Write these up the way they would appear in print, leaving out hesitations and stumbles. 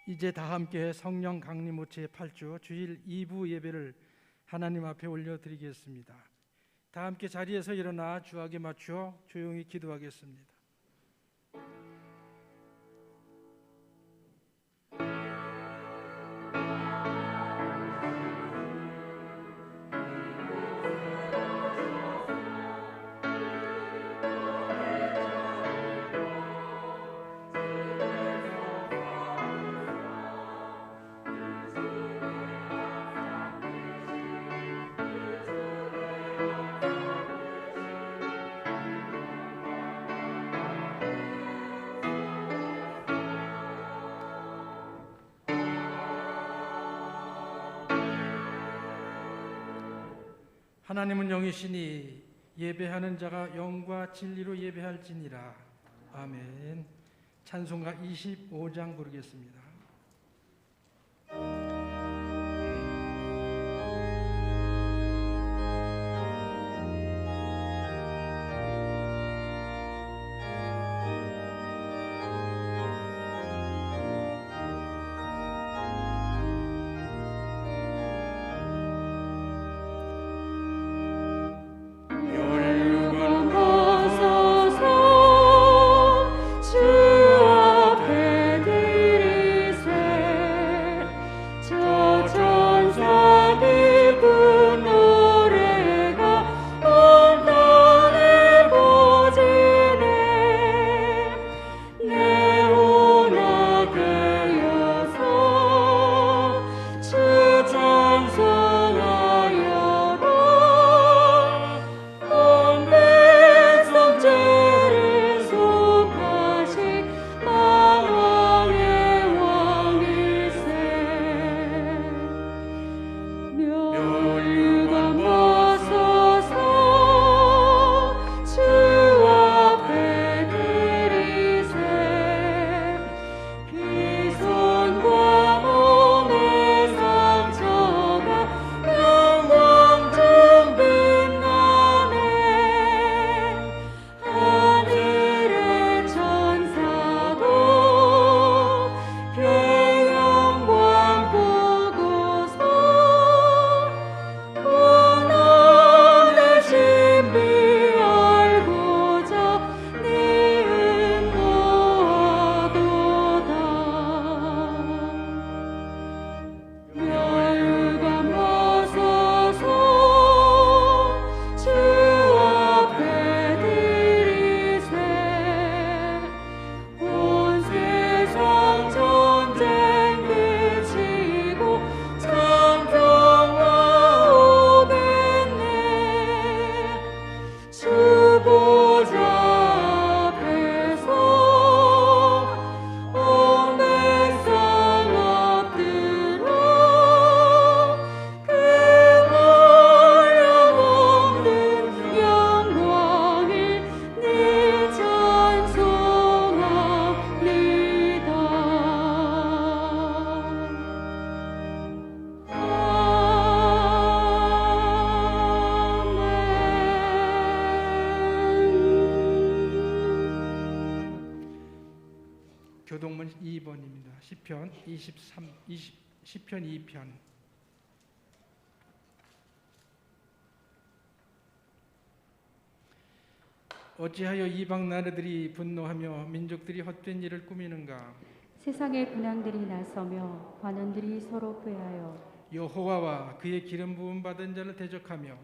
이제 다 함께 성령 강림호 제8주 주일 2부 예배를 하나님 앞에 올려드리겠습니다. 다 함께 자리에서 일어나 주악에 맞추어 조용히 기도하겠습니다. 하나님은 영이시니 예배하는 자가 영과 진리로 예배할지니라. 아멘. 찬송가 25장 부르겠습니다. 교동문 2번입니다. 시편 2편. 어찌하여 이방 나라들이 분노하며 민족들이 헛된 일을 꾸미는가? 세상의 군왕들이 나서며 관원들이 서로 꾀하여 여호와와 그의 기름 부음 받은 자를 대적하며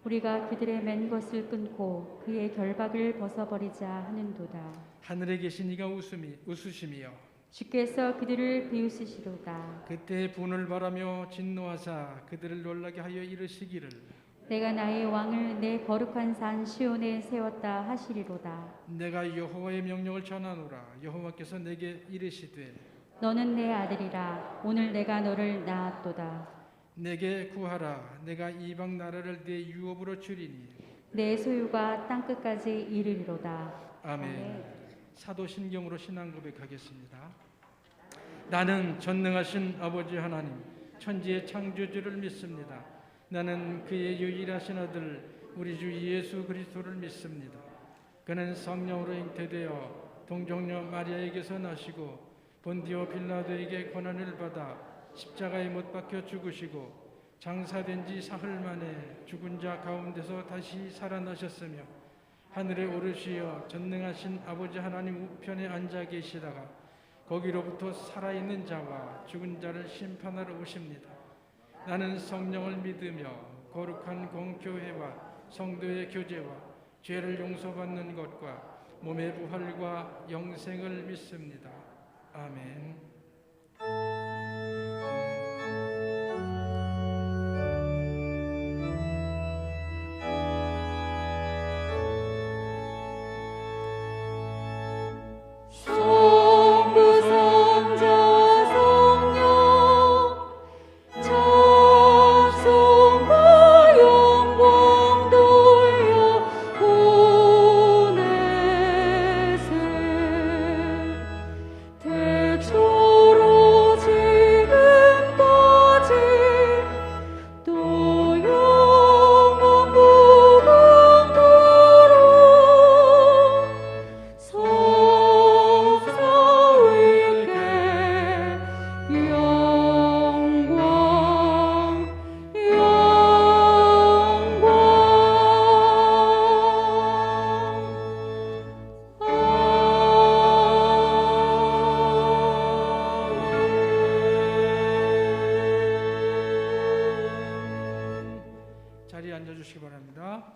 우리가 그들의 맨 것을 끊고 그의 결박을 벗어버리자 하는도다. 하늘에 계신 이가 웃으시며 주께서 그들을 비웃으시로다. 그때 분을 바라며 진노하사 그들을 놀라게 하여 이르시기를 내가 나의 왕을 내 거룩한 산 시온에 세웠다 하시리로다. 내가 여호와의 명령을 전하노라. 여호와께서 내게 이르시되 너는 내 아들이라. 오늘 내가 너를 낳았도다. 내게 구하라. 내가 이방 나라를 내 유업으로 주리니 내 소유가 땅끝까지 이르리로다. 아멘. 사도신경으로 신앙 고백하겠습니다. 나는 전능하신 아버지 하나님 천지의 창조주를 믿습니다. 나는 그의 유일하신 아들 우리 주 예수 그리스도를 믿습니다. 그는 성령으로 잉태되어 동정녀 마리아에게서 나시고 본디오 빌라도에게 고난을 받아 십자가에 못 박혀 죽으시고 장사된 지 사흘 만에 죽은 자 가운데서 다시 살아나셨으며 하늘에 오르시어 전능하신 아버지 하나님 우편에 앉아 계시다가 거기로부터 살아있는 자와 죽은 자를 심판하러 오십니다. 나는 성령을 믿으며 거룩한 공교회와 성도의 교제와 죄를 용서받는 것과 몸의 부활과 영생을 믿습니다. 아멘. 자리에 앉아주시기 바랍니다.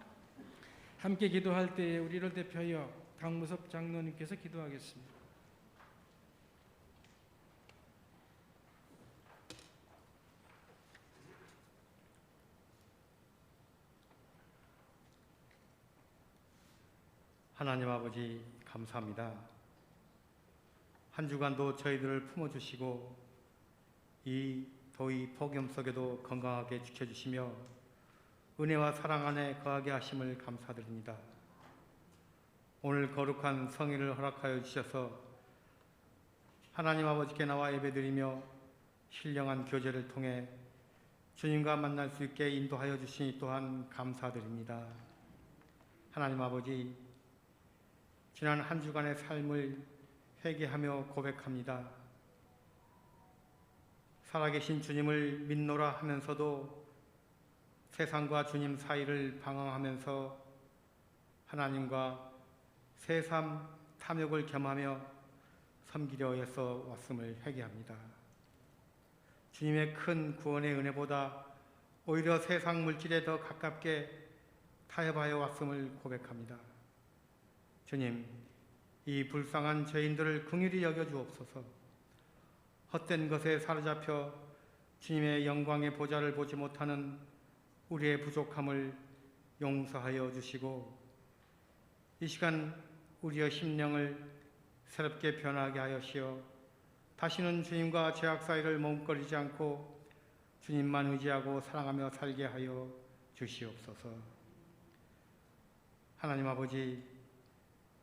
함께 기도할 때에 우리를 대표하여 강무섭 장로님께서 기도하겠습니다. 하나님 아버지 감사합니다. 한 주간도 저희들을 품어주시고 이 더위 폭염 속에도 건강하게 지켜주시며 은혜와 사랑 안에 거하게 하심을 감사드립니다. 오늘 거룩한 성일을 허락하여 주셔서 하나님 아버지께 나와 예배드리며 신령한 교제를 통해 주님과 만날 수 있게 인도하여 주시니 또한 감사드립니다. 하나님 아버지, 지난 한 주간의 삶을 회개하며 고백합니다. 살아계신 주님을 믿노라 하면서도 세상과 주님 사이를 방황하면서 하나님과 새삼 탐욕을 겸하며 섬기려 애써 왔음을 회개합니다. 주님의 큰 구원의 은혜보다 오히려 세상 물질에 더 가깝게 타협하여 왔음을 고백합니다. 주님, 이 불쌍한 죄인들을 긍휼히 여겨주옵소서. 헛된 것에 사로잡혀 주님의 영광의 보좌를 보지 못하는 우리의 부족함을 용서하여 주시고 이 시간 우리의 심령을 새롭게 변하게 하여시어 다시는 주님과 죄악 사이를 머뭇거리지 않고 주님만 의지하고 사랑하며 살게 하여 주시옵소서. 하나님 아버지,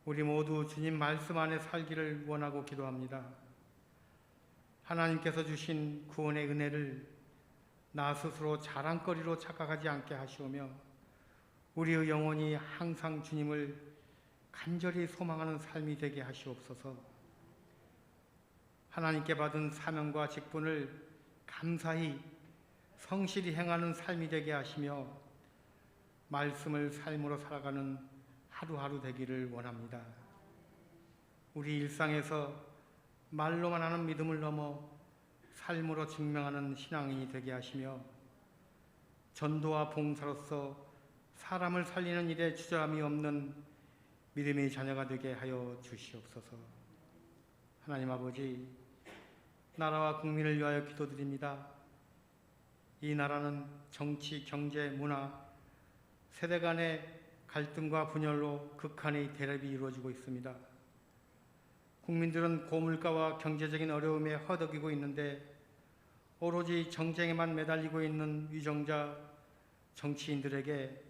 우리 모두 주님 말씀 안에 살기를 원하고 기도합니다. 하나님께서 주신 구원의 은혜를 나 스스로 자랑거리로 착각하지 않게 하시오며 우리의 영혼이 항상 주님을 간절히 소망하는 삶이 되게 하시옵소서. 하나님께 받은 사명과 직분을 감사히 성실히 행하는 삶이 되게 하시며 말씀을 삶으로 살아가는 하루하루 되기를 원합니다. 우리 일상에서 말로만 하는 믿음을 넘어 삶으로 증명하는 신앙인이 되게 하시며 전도와 봉사로서 사람을 살리는 일에 주저함이 없는 믿음의 자녀가 되게 하여 주시옵소서. 하나님 아버지, 나라와 국민을 위하여 기도드립니다. 이 나라는 정치, 경제, 문화, 세대 간의 갈등과 분열로 극한의 대립이 이루어지고 있습니다. 국민들은 고물가와 경제적인 어려움에 허덕이고 있는데 오로지 정쟁에만 매달리고 있는 위정자 정치인들에게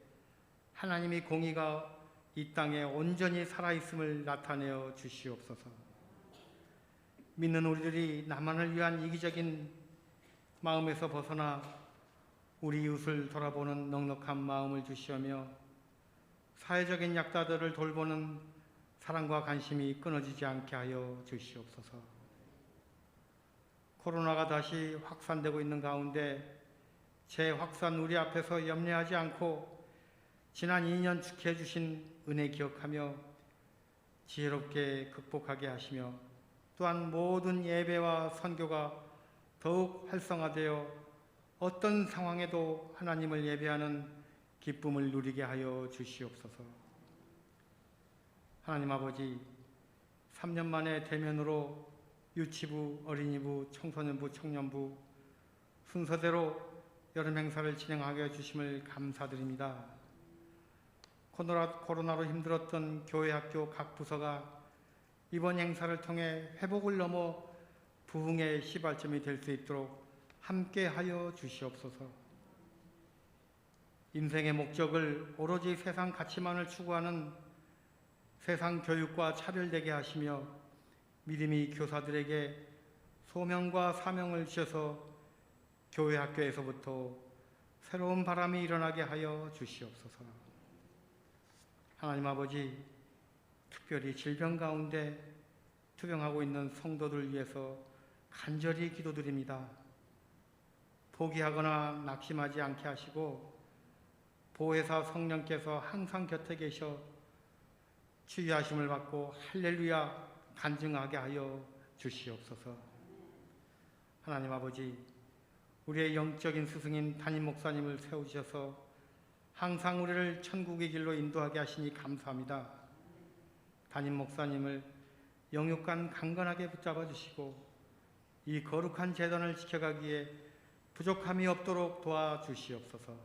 하나님의 공의가 이 땅에 온전히 살아있음을 나타내어 주시옵소서. 믿는 우리들이 나만을 위한 이기적인 마음에서 벗어나 우리 이웃을 돌아보는 넉넉한 마음을 주시오며 사회적인 약자들을 돌보는 사랑과 관심이 끊어지지 않게 하여 주시옵소서. 코로나가 다시 확산되고 있는 가운데 재확산 우리 앞에서 염려하지 않고 지난 2년 지켜해 주신 은혜 기억하며 지혜롭게 극복하게 하시며 또한 모든 예배와 선교가 더욱 활성화되어 어떤 상황에도 하나님을 예배하는 기쁨을 누리게 하여 주시옵소서. 하나님 아버지, 3년 만에 대면으로 유치부, 어린이부, 청소년부, 청년부 순서대로 여름 행사를 진행하게 해주심을 감사드립니다. 코로나로 힘들었던 교회 학교 각 부서가 이번 행사를 통해 회복을 넘어 부흥의 시발점이 될 수 있도록 함께하여 주시옵소서. 인생의 목적을 오로지 세상 가치만을 추구하는 세상 교육과 차별되게 하시며 믿음이 교사들에게 소명과 사명을 주셔서 교회 학교에서부터 새로운 바람이 일어나게 하여 주시옵소서. 하나님 아버지, 특별히 질병 가운데 투병하고 있는 성도들 위해서 간절히 기도드립니다. 포기하거나 낙심하지 않게 하시고 보혜사 성령께서 항상 곁에 계셔 치유하심을 받고 할렐루야 간증하게 하여 주시옵소서. 하나님 아버지, 우리의 영적인 스승인 담임 목사님을 세우셔서 항상 우리를 천국의 길로 인도하게 하시니 감사합니다. 담임 목사님을 영육간 강건하게 붙잡아 주시고 이 거룩한 제단을 지켜가기에 부족함이 없도록 도와주시옵소서.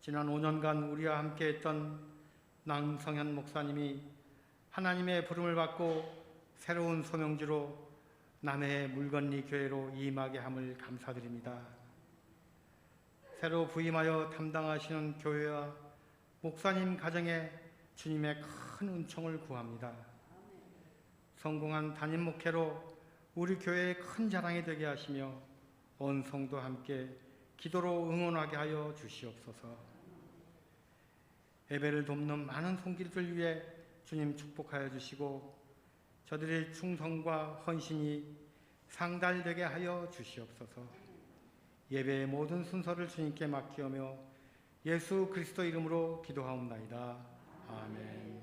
지난 5년간 우리와 함께했던 남성현 목사님이 하나님의 부름을 받고 새로운 소명지로 남해의 물건리 교회로 이임하게 함을 감사드립니다. 새로 부임하여 담당하시는 교회와 목사님 가정에 주님의 큰 은총을 구합니다. 성공한 담임 목회로 우리 교회의 큰 자랑이 되게 하시며 온 성도 함께 기도로 응원하게 하여 주시옵소서. 예배를 돕는 많은 손길들 위해 주님 축복하여 주시고 저들의 충성과 헌신이 상달되게 하여 주시옵소서. 예배의 모든 순서를 주님께 맡기오며 예수 그리스도 이름으로 기도하옵나이다. 아멘.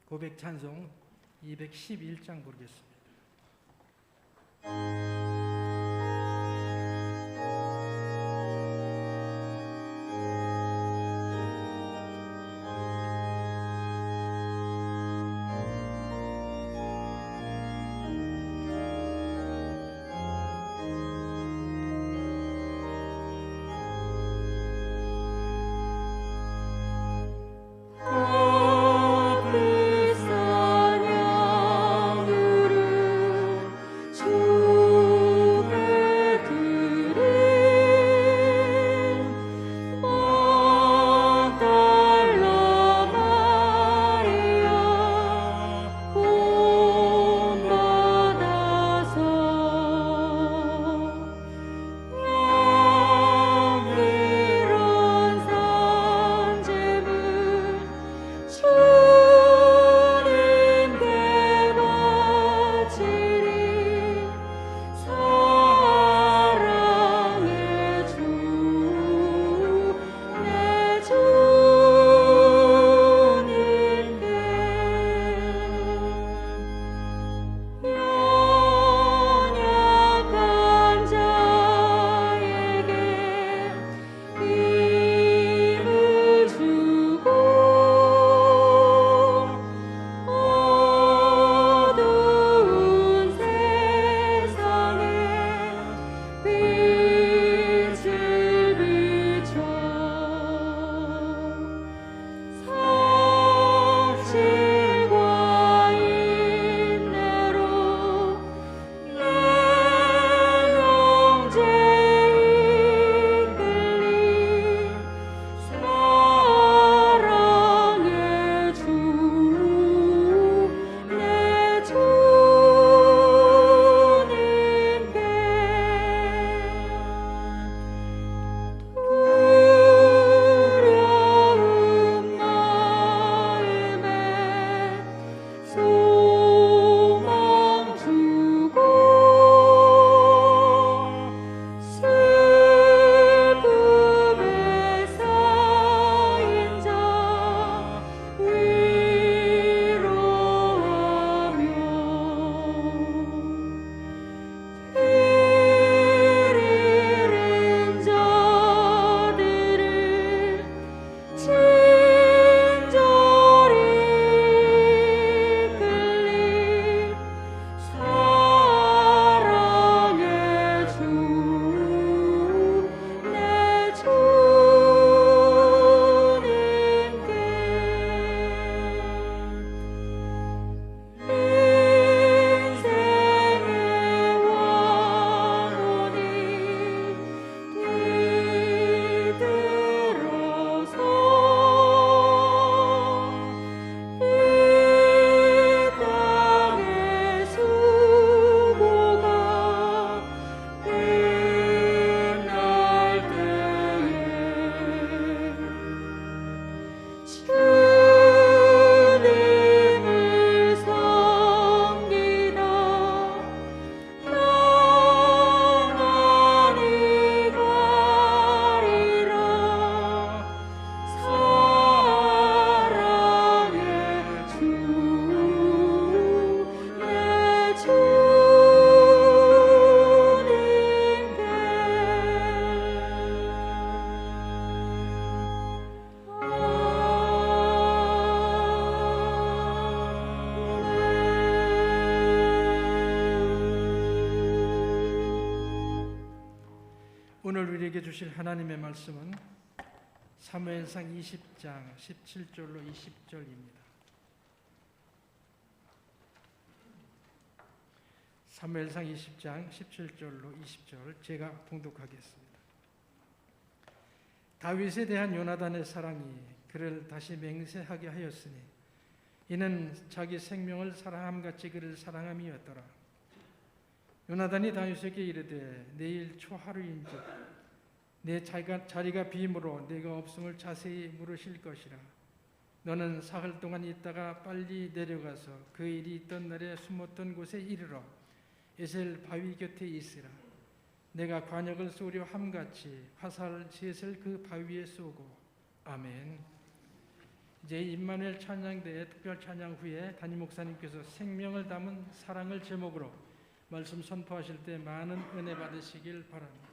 고백 찬송 211장 부르겠습니다. 불사냐 우르 오늘 우리에게 주실 하나님의 말씀은 사무엘상 20장 17절로 20절입니다. 사무엘상 20장 17절로 20절 제가 봉독하겠습니다. 다윗에 대한 요나단의 사랑이 그를 다시 맹세하게 하였으니 이는 자기 생명을 사랑함같이 그를 사랑함이었더라. 요나단이 다윗에게 이르되 내일 초하루인즉 내 자리가 빔으로 내가 없음을 자세히 물으실 것이라. 너는 사흘 동안 있다가 빨리 내려가서 그 일이 있던 날에 숨었던 곳에 이르러 에셀 바위 곁에 있으라. 내가 관역을 쏘려 함같이 화살 셋을 그 바위에 쏘고. 아멘. 이제 임마누엘 찬양대의 특별 찬양 후에 담임 목사님께서 생명을 담은 사랑을 제목으로 말씀 선포하실 때 많은 은혜 받으시길 바랍니다.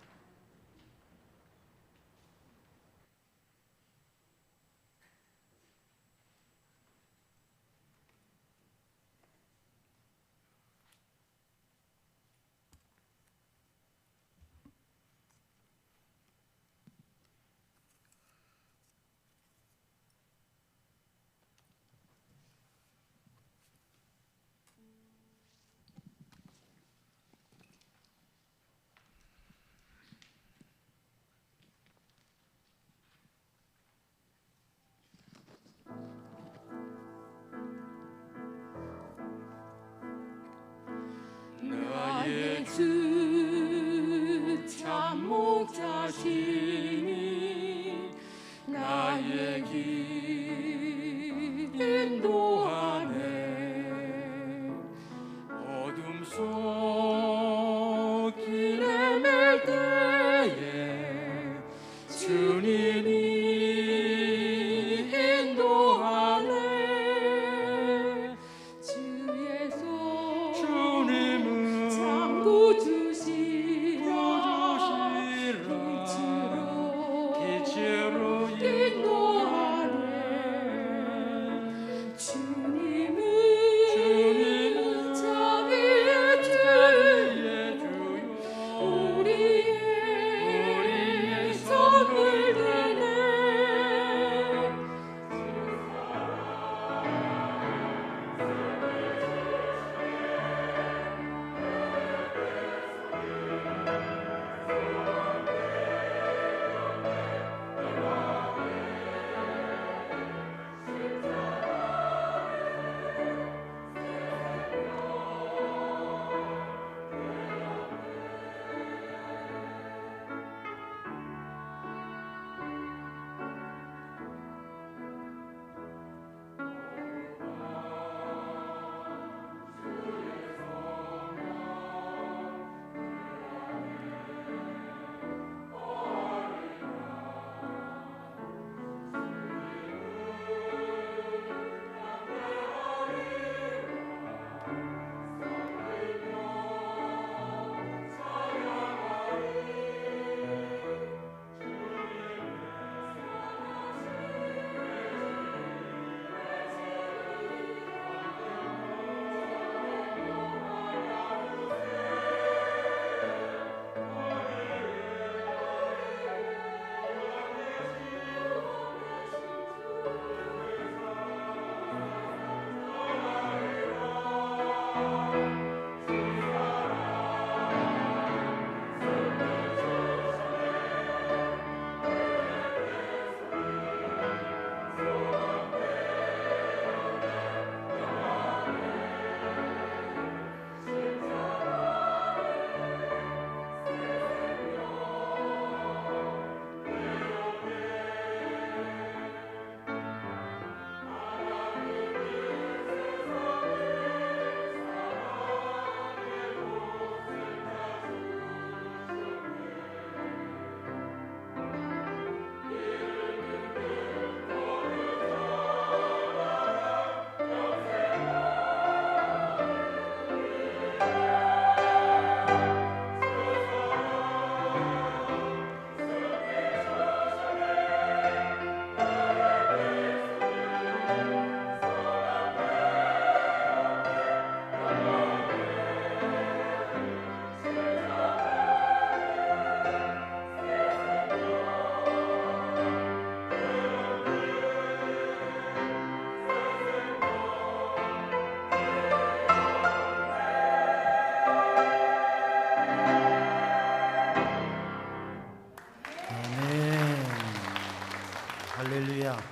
할렐루야.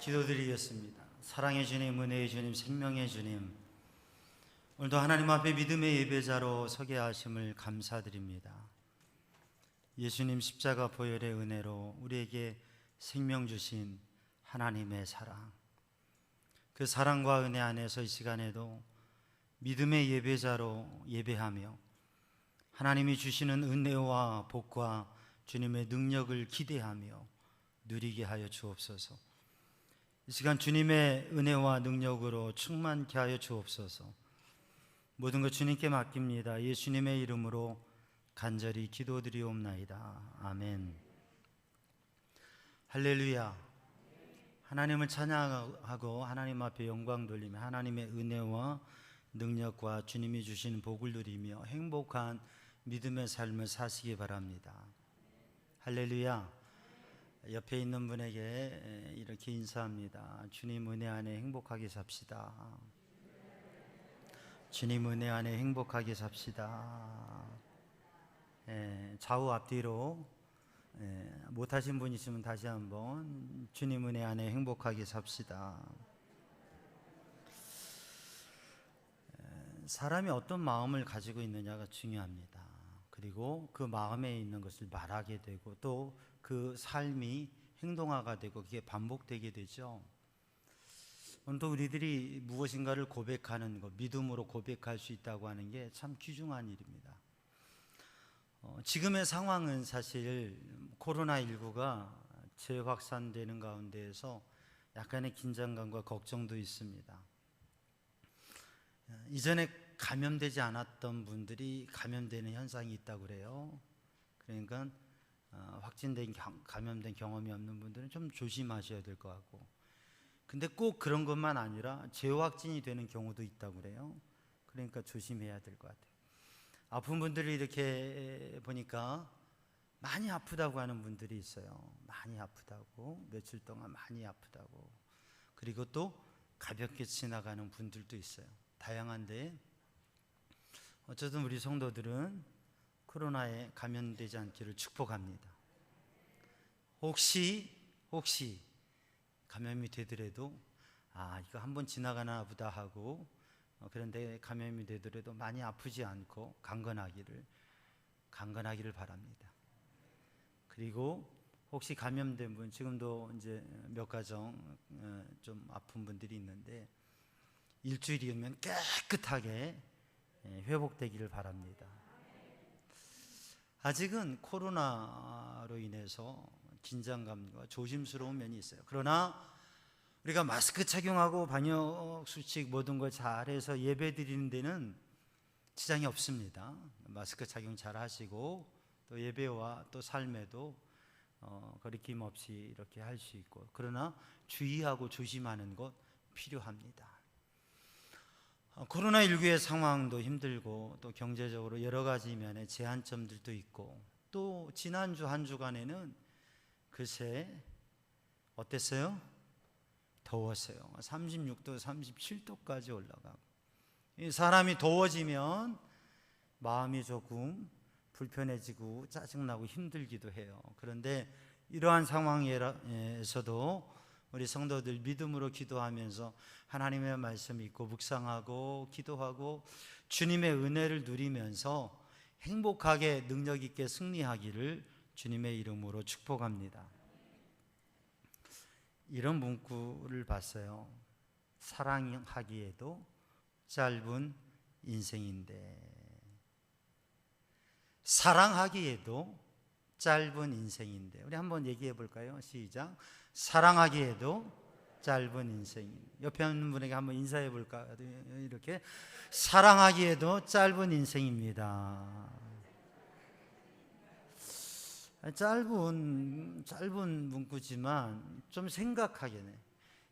기도드리겠습니다. 사랑의 주님, 은혜의 주님, 생명의 주님, 오늘도 하나님 앞에 믿음의 예배자로 서게 하심을 감사드립니다. 예수님 십자가 보혈의 은혜로 우리에게 생명 주신 하나님의 사랑, 그 사랑과 은혜 안에서 이 시간에도 믿음의 예배자로 예배하며 하나님이 주시는 은혜와 복과 주님의 능력을 기대하며 누리게 하여 주옵소서. 이 시간 주님의 은혜와 능력으로 충만케 하여 주옵소서. 모든 것 주님께 맡깁니다. 예수님의 이름으로 간절히 기도드리옵나이다. 아멘. 할렐루야. 하나님을 찬양하고 하나님 앞에 영광 돌리며 하나님의 은혜와 능력과 주님이 주시는 복을 누리며 행복한 믿음의 삶을 사시기 바랍니다. 할렐루야. 옆에 있는 분에게 이렇게 인사합니다. 주님 은혜 안에 행복하게 삽시다. 주님 은혜 안에 행복하게 삽시다. 좌우 앞뒤로 못하신 분 있으면 다시 한번 주님 은혜 안에 행복하게 삽시다. 사람이 어떤 마음을 가지고 있느냐가 중요합니다. 그리고 그 마음에 있는 것을 말하게 되고 또 그 삶이 행동화가 되고 그게 반복되게 되죠. 또 우리들이 무엇인가를 고백하는 것, 믿음으로 고백할 수 있다고 하는 게 참 귀중한 일입니다. 지금의 상황은 사실 코로나19가 재확산되는 가운데에서 약간의 긴장감과 걱정도 있습니다. 이전에 감염되지 않았던 분들이 감염되는 현상이 있다고 그래요. 그러니까 감염된 경험이 없는 분들은 좀 조심하셔야 될 것 같고, 근데 꼭 그런 것만 아니라 재확진이 되는 경우도 있다고 그래요. 그러니까 조심해야 될 것 같아요. 아픈 분들을 이렇게 보니까 많이 아프다고 하는 분들이 있어요. 많이 아프다고, 며칠 동안 많이 아프다고. 그리고 또 가볍게 지나가는 분들도 있어요. 다양한데 어쨌든 우리 성도들은 코로나에 감염되지 않기를 축복합니다. 혹시 감염이 되더라도 이거 한번 지나가나 보다 하고 그런데 감염이 되더라도 많이 아프지 않고 강건하기를 바랍니다. 그리고 혹시 감염된 분, 지금도 이제 몇 가정 좀 아픈 분들이 있는데 일주일이면 깨끗하게 회복되기를 바랍니다. 아직은 코로나로 인해서 긴장감과 조심스러운 면이 있어요. 그러나 우리가 마스크 착용하고 방역 수칙 모든 걸 잘해서 예배 드리는 데는 지장이 없습니다. 마스크 착용 잘 하시고 또 예배와 또 삶에도 거리낌 없이 이렇게 할 수 있고, 그러나 주의하고 조심하는 것 필요합니다. 코로나19의 상황도 힘들고 또 경제적으로 여러 가지 면에 제한점들도 있고, 또 지난주 한 주간에는 글쎄 어땠어요? 더웠어요. 36도, 37도까지 올라가고, 사람이 더워지면 마음이 조금 불편해지고 짜증나고 힘들기도 해요. 그런데 이러한 상황에서도 우리 성도들 믿음으로 기도하면서 하나님의 말씀 읽고 묵상하고 기도하고 주님의 은혜를 누리면서 행복하게 능력 있게 승리하기를 주님의 이름으로 축복합니다. 이런 문구를 봤어요. 사랑하기에도 짧은 인생인데, 사랑하기에도 짧은 인생인데, 우리 한번 얘기해 볼까요? 시작. 사랑하기에도 짧은 인생. 옆에 있는 분에게 한번 인사해 볼까? 이렇게 사랑하기에도 짧은 인생입니다. 짧은 문구지만 좀 생각하게네.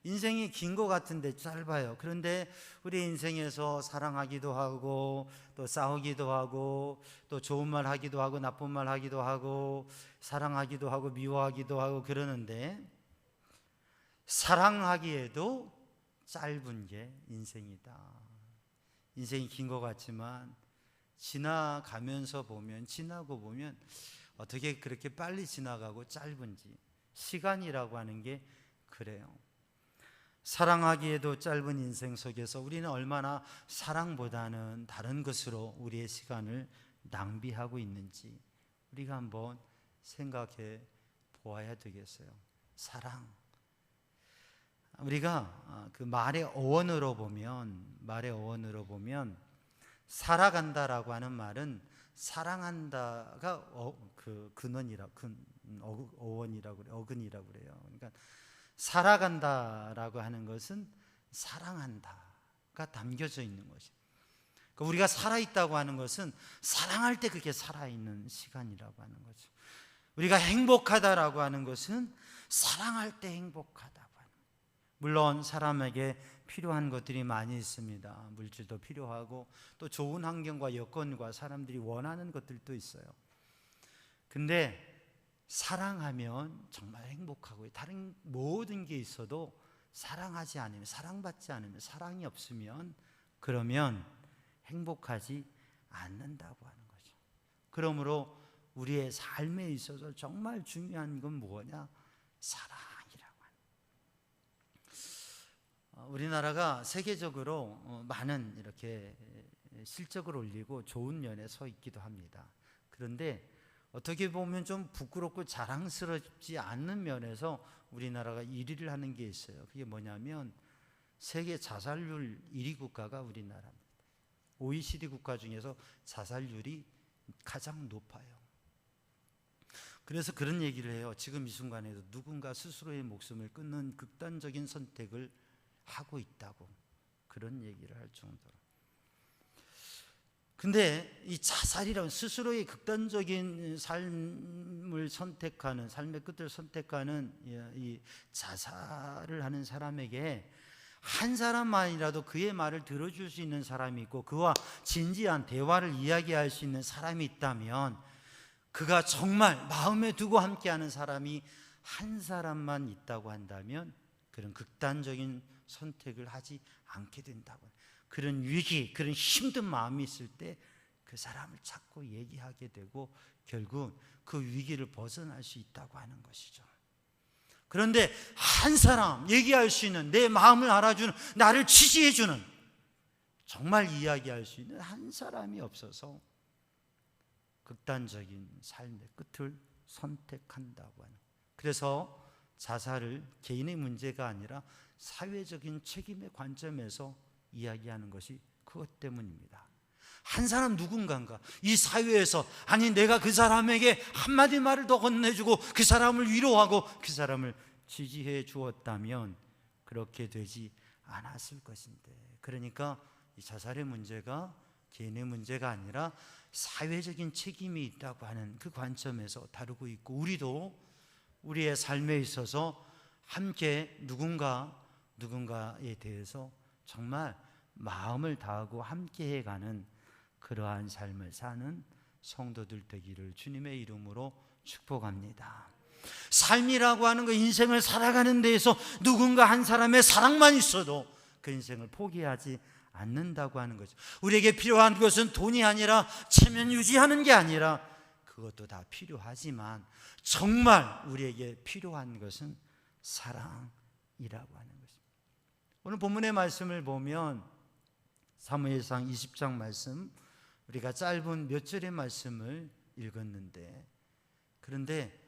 인생이 긴 것 같은데 짧아요. 그런데 우리 인생에서 사랑하기도 하고 또 싸우기도 하고 또 좋은 말 하기도 하고 나쁜 말 하기도 하고 사랑하기도 하고 미워하기도 하고 그러는데, 사랑하기에도 짧은 게 인생이다. 인생이 긴 것 같지만 지나고 보면 어떻게 그렇게 빨리 지나가고 짧은지, 시간이라고 하는 게 그래요. 사랑하기에도 짧은 인생 속에서 우리는 얼마나 사랑보다는 다른 것으로 우리의 시간을 낭비하고 있는지 우리가 한번 생각해 보아야 되겠어요. 사랑. 우리가 그 말의 어원으로 보면 살아간다라고 하는 말은 사랑한다가 어근이라고 그래요. 그러니까 살아간다라고 하는 것은 사랑한다가 담겨져 있는 것이에요. 그러니까 우리가 살아있다고 하는 것은 사랑할 때 그게 살아있는 시간이라고 하는 거죠. 우리가 행복하다라고 하는 것은 사랑할 때 행복하다고 하는 거예요. 물론 사람에게 필요한 것들이 많이 있습니다. 물질도 필요하고 또 좋은 환경과 여건과 사람들이 원하는 것들도 있어요. 근데 사랑하면 정말 행복하고요. 다른 모든 게 있어도 사랑하지 않으면, 사랑받지 않으면, 사랑이 없으면 그러면 행복하지 않는다고 하는 거죠. 그러므로 우리의 삶에 있어서 정말 중요한 건 뭐냐? 사랑이라고 하는. 우리나라가 세계적으로 많은 이렇게 실적을 올리고 좋은 면에 서 있기도 합니다. 그런데 어떻게 보면 좀 부끄럽고 자랑스럽지 않는 면에서 우리나라가 1위를 하는 게 있어요. 그게 뭐냐면 세계 자살률 1위 국가가 우리나라입니다. OECD 국가 중에서 자살률이 가장 높아요. 그래서 그런 얘기를 해요. 지금 이 순간에도 누군가 스스로의 목숨을 끊는 극단적인 선택을 하고 있다고 그런 얘기를 할 정도로. 근데 이 자살이라는 스스로의 극단적인 삶을 선택하는, 삶의 끝을 선택하는 이 자살을 하는 사람에게 한 사람만이라도 그의 말을 들어줄 수 있는 사람이 있고 그와 진지한 대화를 이야기할 수 있는 사람이 있다면, 그가 정말 마음에 두고 함께하는 사람이 한 사람만 있다고 한다면 그런 극단적인 선택을 하지 않게 된다고. 그런 위기, 그런 힘든 마음이 있을 때 그 사람을 찾고 얘기하게 되고 결국 그 위기를 벗어날 수 있다고 하는 것이죠. 그런데 한 사람, 얘기할 수 있는, 내 마음을 알아주는, 나를 지지해주는, 정말 이야기할 수 있는 한 사람이 없어서 극단적인 삶의 끝을 선택한다고 하는. 그래서 자살을 개인의 문제가 아니라 사회적인 책임의 관점에서 이야기하는 것이 그것 때문입니다. 한 사람 누군가가 이 사회에서, 아니 내가 그 사람에게 한마디 말을 더 건네주고 그 사람을 위로하고 그 사람을 지지해 주었다면 그렇게 되지 않았을 것인데. 그러니까 이 자살의 문제가 개인의 문제가 아니라 사회적인 책임이 있다고 하는 그 관점에서 다루고 있고, 우리도 우리의 삶에 있어서 함께 누군가에 대해서 정말 마음을 다하고 함께 해가는 그러한 삶을 사는 성도들 되기를 주님의 이름으로 축복합니다. 삶이라고 하는 거, 인생을 살아가는 데에서 누군가 한 사람의 사랑만 있어도 그 인생을 포기하지 않는다고 하는 거죠. 우리에게 필요한 것은 돈이 아니라, 체면 유지하는 게 아니라, 그것도 다 필요하지만 정말 우리에게 필요한 것은 사랑이라고 하는 것입니다. 오늘 본문의 말씀을 보면 사무엘상 20장 말씀, 우리가 짧은 몇 절의 말씀을 읽었는데, 그런데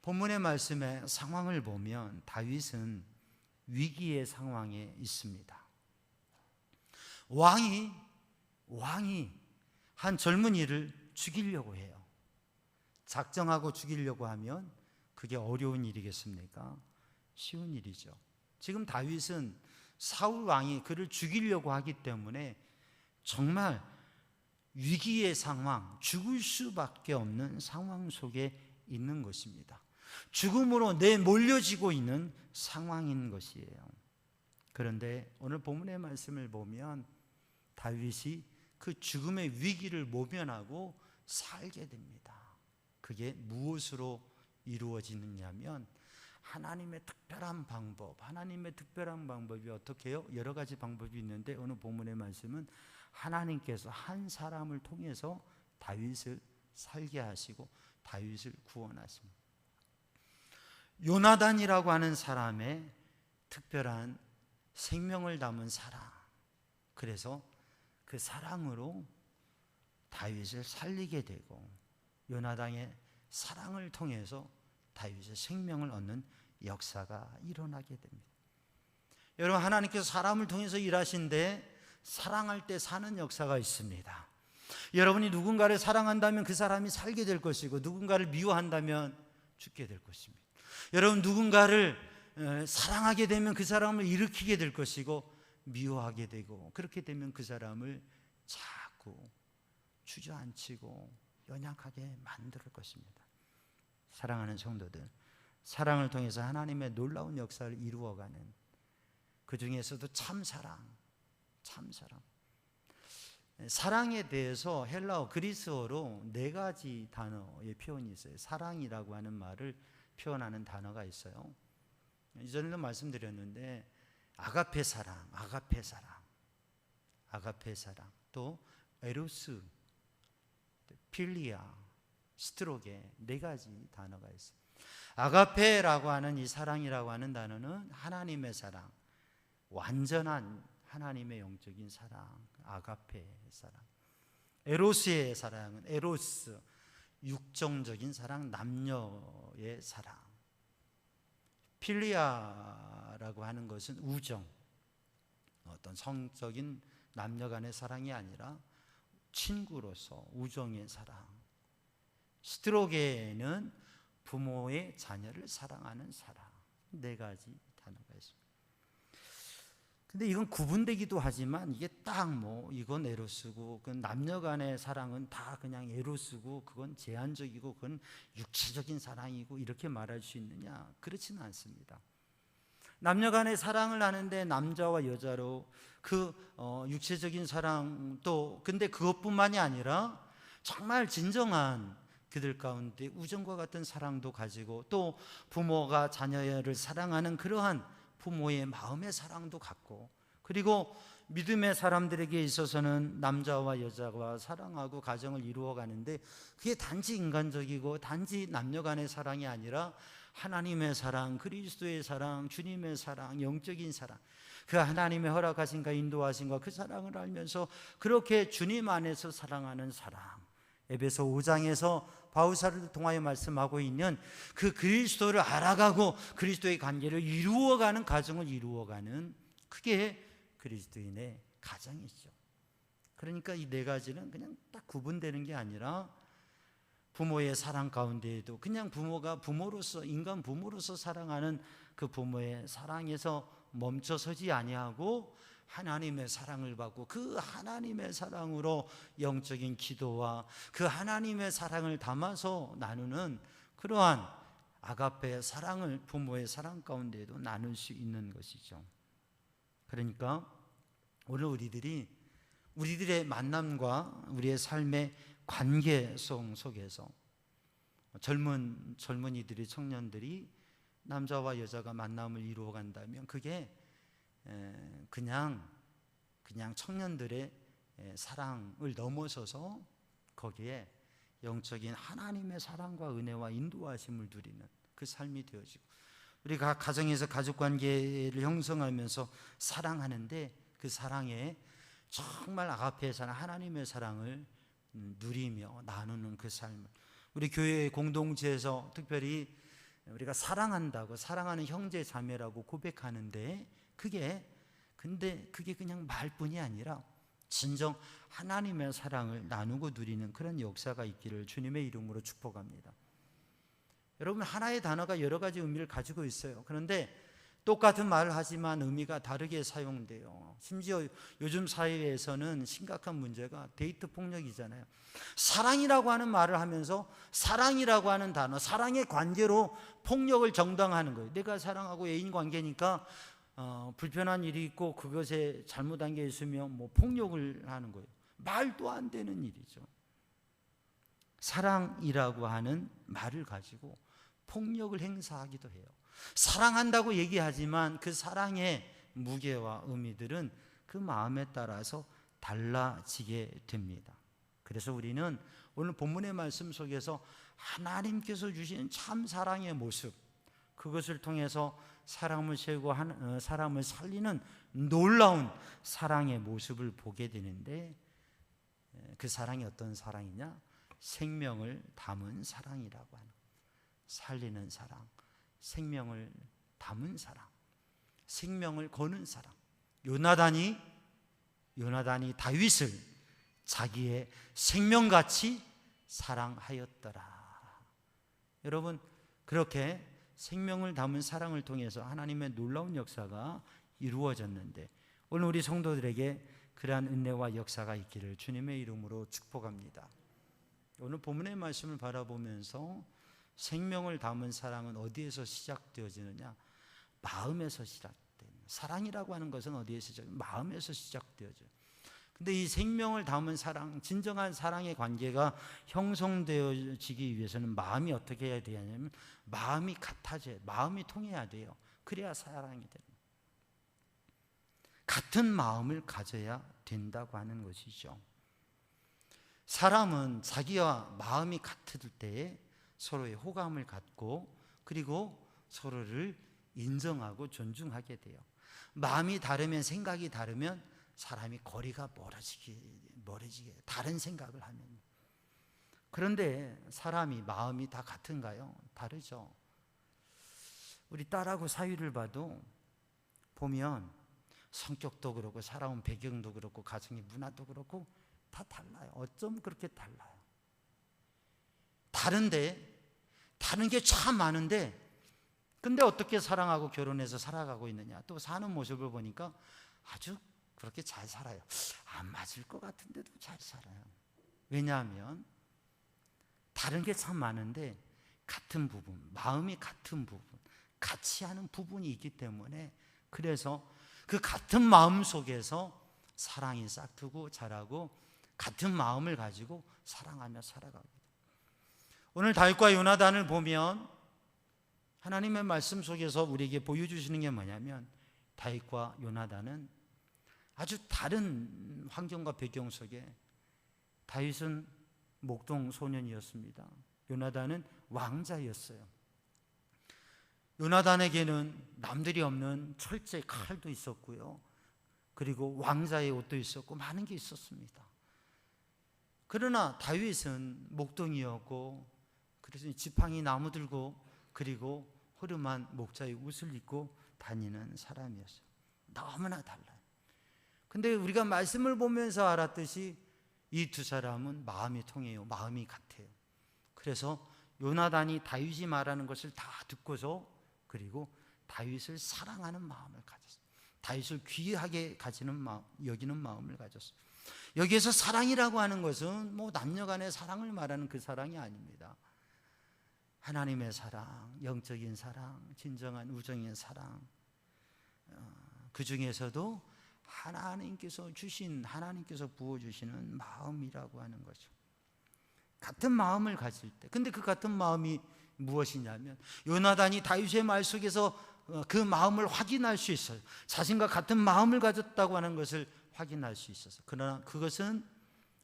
본문의 말씀의 상황을 보면 다윗은 위기의 상황에 있습니다. 왕이 한 젊은이를 죽이려고 해요. 작정하고 죽이려고 하면 그게 어려운 일이겠습니까? 쉬운 일이죠. 지금 다윗은 사울 왕이 그를 죽이려고 하기 때문에 정말 위기의 상황, 죽을 수밖에 없는 상황 속에 있는 것입니다. 죽음으로 내몰려지고 있는 상황인 것이에요. 그런데 오늘 본문의 말씀을 보면 다윗이 그 죽음의 위기를 모면하고 살게 됩니다. 그게 무엇으로 이루어지느냐면 하나님의 특별한 방법이 어떻게 해요? 여러 가지 방법이 있는데 오늘 본문의 말씀은 하나님께서 한 사람을 통해서 다윗을 살게 하시고 다윗을 구원하십니다. 요나단이라고 하는 사람의 특별한 생명을 담은 사랑, 그래서 그 사랑으로 다윗을 살리게 되고 요나단의 사랑을 통해서 다윗의 생명을 얻는 역사가 일어나게 됩니다. 여러분, 하나님께서 사람을 통해서 일하신데 사랑할 때 사는 역사가 있습니다. 여러분이 누군가를 사랑한다면 그 사람이 살게 될 것이고, 누군가를 미워한다면 죽게 될 것입니다. 여러분, 누군가를 사랑하게 되면 그 사람을 일으키게 될 것이고, 미워하게 되고, 그렇게 되면 그 사람을 자꾸 주저앉히고 연약하게 만들 것입니다. 사랑하는 성도들, 사랑을 통해서 하나님의 놀라운 역사를 이루어가는, 그 중에서도 참사랑, 사랑에 대해서 헬라어, 그리스어로 4가지 단어의 표현이 있어요. 사랑이라고 하는 말을 표현하는 단어가 있어요. 이전에도 말씀드렸는데 아가페 사랑, 또 에로스, 필리아, 스트로게, 4가지 단어가 있어요. 아가페라고 하는 이 사랑이라고 하는 단어는 하나님의 사랑, 완전한 하나님의 영적인 사랑, 아가페 사랑. 에로스의 사랑은 에로스, 육정적인 사랑, 남녀의 사랑. 필리아라고 하는 것은 우정, 어떤 성적인 남녀 간의 사랑이 아니라 친구로서 우정의 사랑. 스트로게는 부모의 자녀를 사랑하는 사랑. 4가지 단어가 있습니다. 근데 이건 구분되기도 하지만 이게 딱 이건 에로스고, 그건 남녀 간의 사랑은 다 그냥 에로스고, 그건 제한적이고, 그건 육체적인 사랑이고, 이렇게 말할 수 있느냐? 그렇지는 않습니다. 남녀 간의 사랑을 하는데 남자와 여자로 그 육체적인 사랑도, 근데 그것뿐만이 아니라 정말 진정한 그들 가운데 우정과 같은 사랑도 가지고, 또 부모가 자녀를 사랑하는 그러한 부모의 마음의 사랑도 갖고, 그리고 믿음의 사람들에게 있어서는 남자와 여자가 사랑하고 가정을 이루어가는데, 그게 단지 인간적이고 단지 남녀 간의 사랑이 아니라 하나님의 사랑, 그리스도의 사랑, 주님의 사랑, 영적인 사랑, 그 하나님의 허락하신과 인도하신과 그 사랑을 알면서 그렇게 주님 안에서 사랑하는 사랑. 에베소 5장에서 바울사를 통하여 말씀하고 있는 그 그리스도를 알아가고 그리스도의 관계를 이루어가는 가정을 이루어가는, 그게 그리스도인의 가정이죠. 그러니까 이 4가지는 그냥 딱 구분되는 게 아니라 부모의 사랑 가운데에도 그냥 부모가 부모로서, 인간 부모로서 사랑하는 그 부모의 사랑에서 멈춰서지 아니하고 하나님의 사랑을 받고, 그 하나님의 사랑으로 영적인 기도와 그 하나님의 사랑을 담아서 나누는 그러한 아가페의 사랑을 부모의 사랑 가운데에도 나눌 수 있는 것이죠. 그러니까 오늘 우리들의 만남과 우리의 삶의 관계성 속에서 젊은이들이, 청년들이 남자와 여자가 만남을 이루어 간다면 그게 그냥 청년들의 사랑을 넘어서서 거기에 영적인 하나님의 사랑과 은혜와 인도하심을 누리는 그 삶이 되어지고, 우리가 가정에서 가족관계를 형성하면서 사랑하는데 그 사랑에 정말 아가페의 사랑, 하나님의 사랑을 누리며 나누는 그 삶을, 우리 교회 공동체에서 특별히 우리가 사랑한다고, 사랑하는 형제 자매라고 고백하는데, 근데 그게 그냥 말뿐이 아니라 진정 하나님의 사랑을 나누고 누리는 그런 역사가 있기를 주님의 이름으로 축복합니다. 여러분, 하나의 단어가 여러 가지 의미를 가지고 있어요. 그런데 똑같은 말을 하지만 의미가 다르게 사용돼요. 심지어 요즘 사회에서는 심각한 문제가 데이트 폭력이잖아요. 사랑이라고 하는 말을 하면서 사랑이라고 하는 단어, 사랑의 관계로 폭력을 정당화하는 거예요. 내가 사랑하고 애인 관계니까 불편한 일이 있고 그것에 잘못한 게 있으면 폭력을 하는 거예요. 말도 안 되는 일이죠. 사랑이라고 하는 말을 가지고 폭력을 행사하기도 해요. 사랑한다고 얘기하지만 그 사랑의 무게와 의미들은 그 마음에 따라서 달라지게 됩니다. 그래서 우리는 오늘 본문의 말씀 속에서 하나님께서 주신 참 사랑의 모습, 그것을 통해서 사람을 세우고 사람을 살리는 놀라운 사랑의 모습을 보게 되는데, 그 사랑이 어떤 사랑이냐? 생명을 담은 사랑이라고 하는, 살리는 사랑, 생명을 담은 사랑, 생명을 거는 사랑. 요나단이 다윗을 자기의 생명같이 사랑하였더라. 여러분, 그렇게 생명을 담은 사랑을 통해서 하나님의 놀라운 역사가 이루어졌는데, 오늘 우리 성도들에게 그러한 은혜와 역사가 있기를 주님의 이름으로 축복합니다. 오늘 본문의 말씀을 바라보면서 생명을 담은 사랑은 어디에서 시작되어지느냐? 마음에서 시작됩니다. 사랑이라고 하는 것은 어디에서 시작돼요? 마음에서 시작되어져요. 근데 이 생명을 담은 사랑, 진정한 사랑의 관계가 형성되어지기 위해서는 마음이 어떻게 해야 되냐면 마음이 같아져야, 마음이 통해야 돼요. 그래야 사랑이 됩니다. 같은 마음을 가져야 된다고 하는 것이죠. 사람은 자기와 마음이 같을 때에 서로의 호감을 갖고, 그리고 서로를 인정하고 존중하게 돼요. 마음이 다르면, 생각이 다르면 사람이 거리가 멀어지게 다른 생각을 하면. 그런데 사람이 마음이 다 같은가요? 다르죠. 우리 딸하고 사위를 봐도 보면 성격도 그렇고 살아온 배경도 그렇고 가정의 문화도 그렇고 다 달라요. 어쩜 그렇게 달라요? 다른데, 다른 게 참 많은데, 근데 어떻게 사랑하고 결혼해서 살아가고 있느냐? 또 사는 모습을 보니까 아주 그렇게 잘 살아요. 안 맞을 것 같은데도 잘 살아요. 왜냐하면 다른 게 참 많은데 같은 부분, 마음이 같은 부분, 같이 하는 부분이 있기 때문에, 그래서 그 같은 마음 속에서 사랑이 싹트고 자라고 같은 마음을 가지고 사랑하며 살아가고. 오늘 다윗과 요나단을 보면 하나님의 말씀 속에서 우리에게 보여주시는 게 뭐냐면, 다윗과 요나단은 아주 다른 환경과 배경 속에, 다윗은 목동 소년이었습니다. 요나단은 왕자였어요. 요나단에게는 남들이 없는 철제 칼도 있었고요, 그리고 왕자의 옷도 있었고 많은 게 있었습니다. 그러나 다윗은 목동이었고, 그래서 지팡이 나무 들고, 그리고 허름한 목자의 옷을 입고 다니는 사람이었어요. 너무나 달라요. 근데 우리가 말씀을 보면서 알았듯이 이 두 사람은 마음이 통해요. 마음이 같아요. 그래서 요나단이 다윗이 말하는 것을 다 듣고서, 그리고 다윗을 사랑하는 마음을 가졌어요. 다윗을 귀하게 여기는 마음을 가졌어요. 여기에서 사랑이라고 하는 것은 뭐 남녀간의 사랑을 말하는 그 사랑이 아닙니다. 하나님의 사랑, 영적인 사랑, 진정한 우정의 사랑, 그 중에서도 하나님께서 부어주시는 마음이라고 하는 거죠. 같은 마음을 가질 때, 근데 그 같은 마음이 무엇이냐면, 요나단이 다윗의 말 속에서 그 마음을 확인할 수 있어요. 자신과 같은 마음을 가졌다고 하는 것을 확인할 수 있어서. 그러나 그것은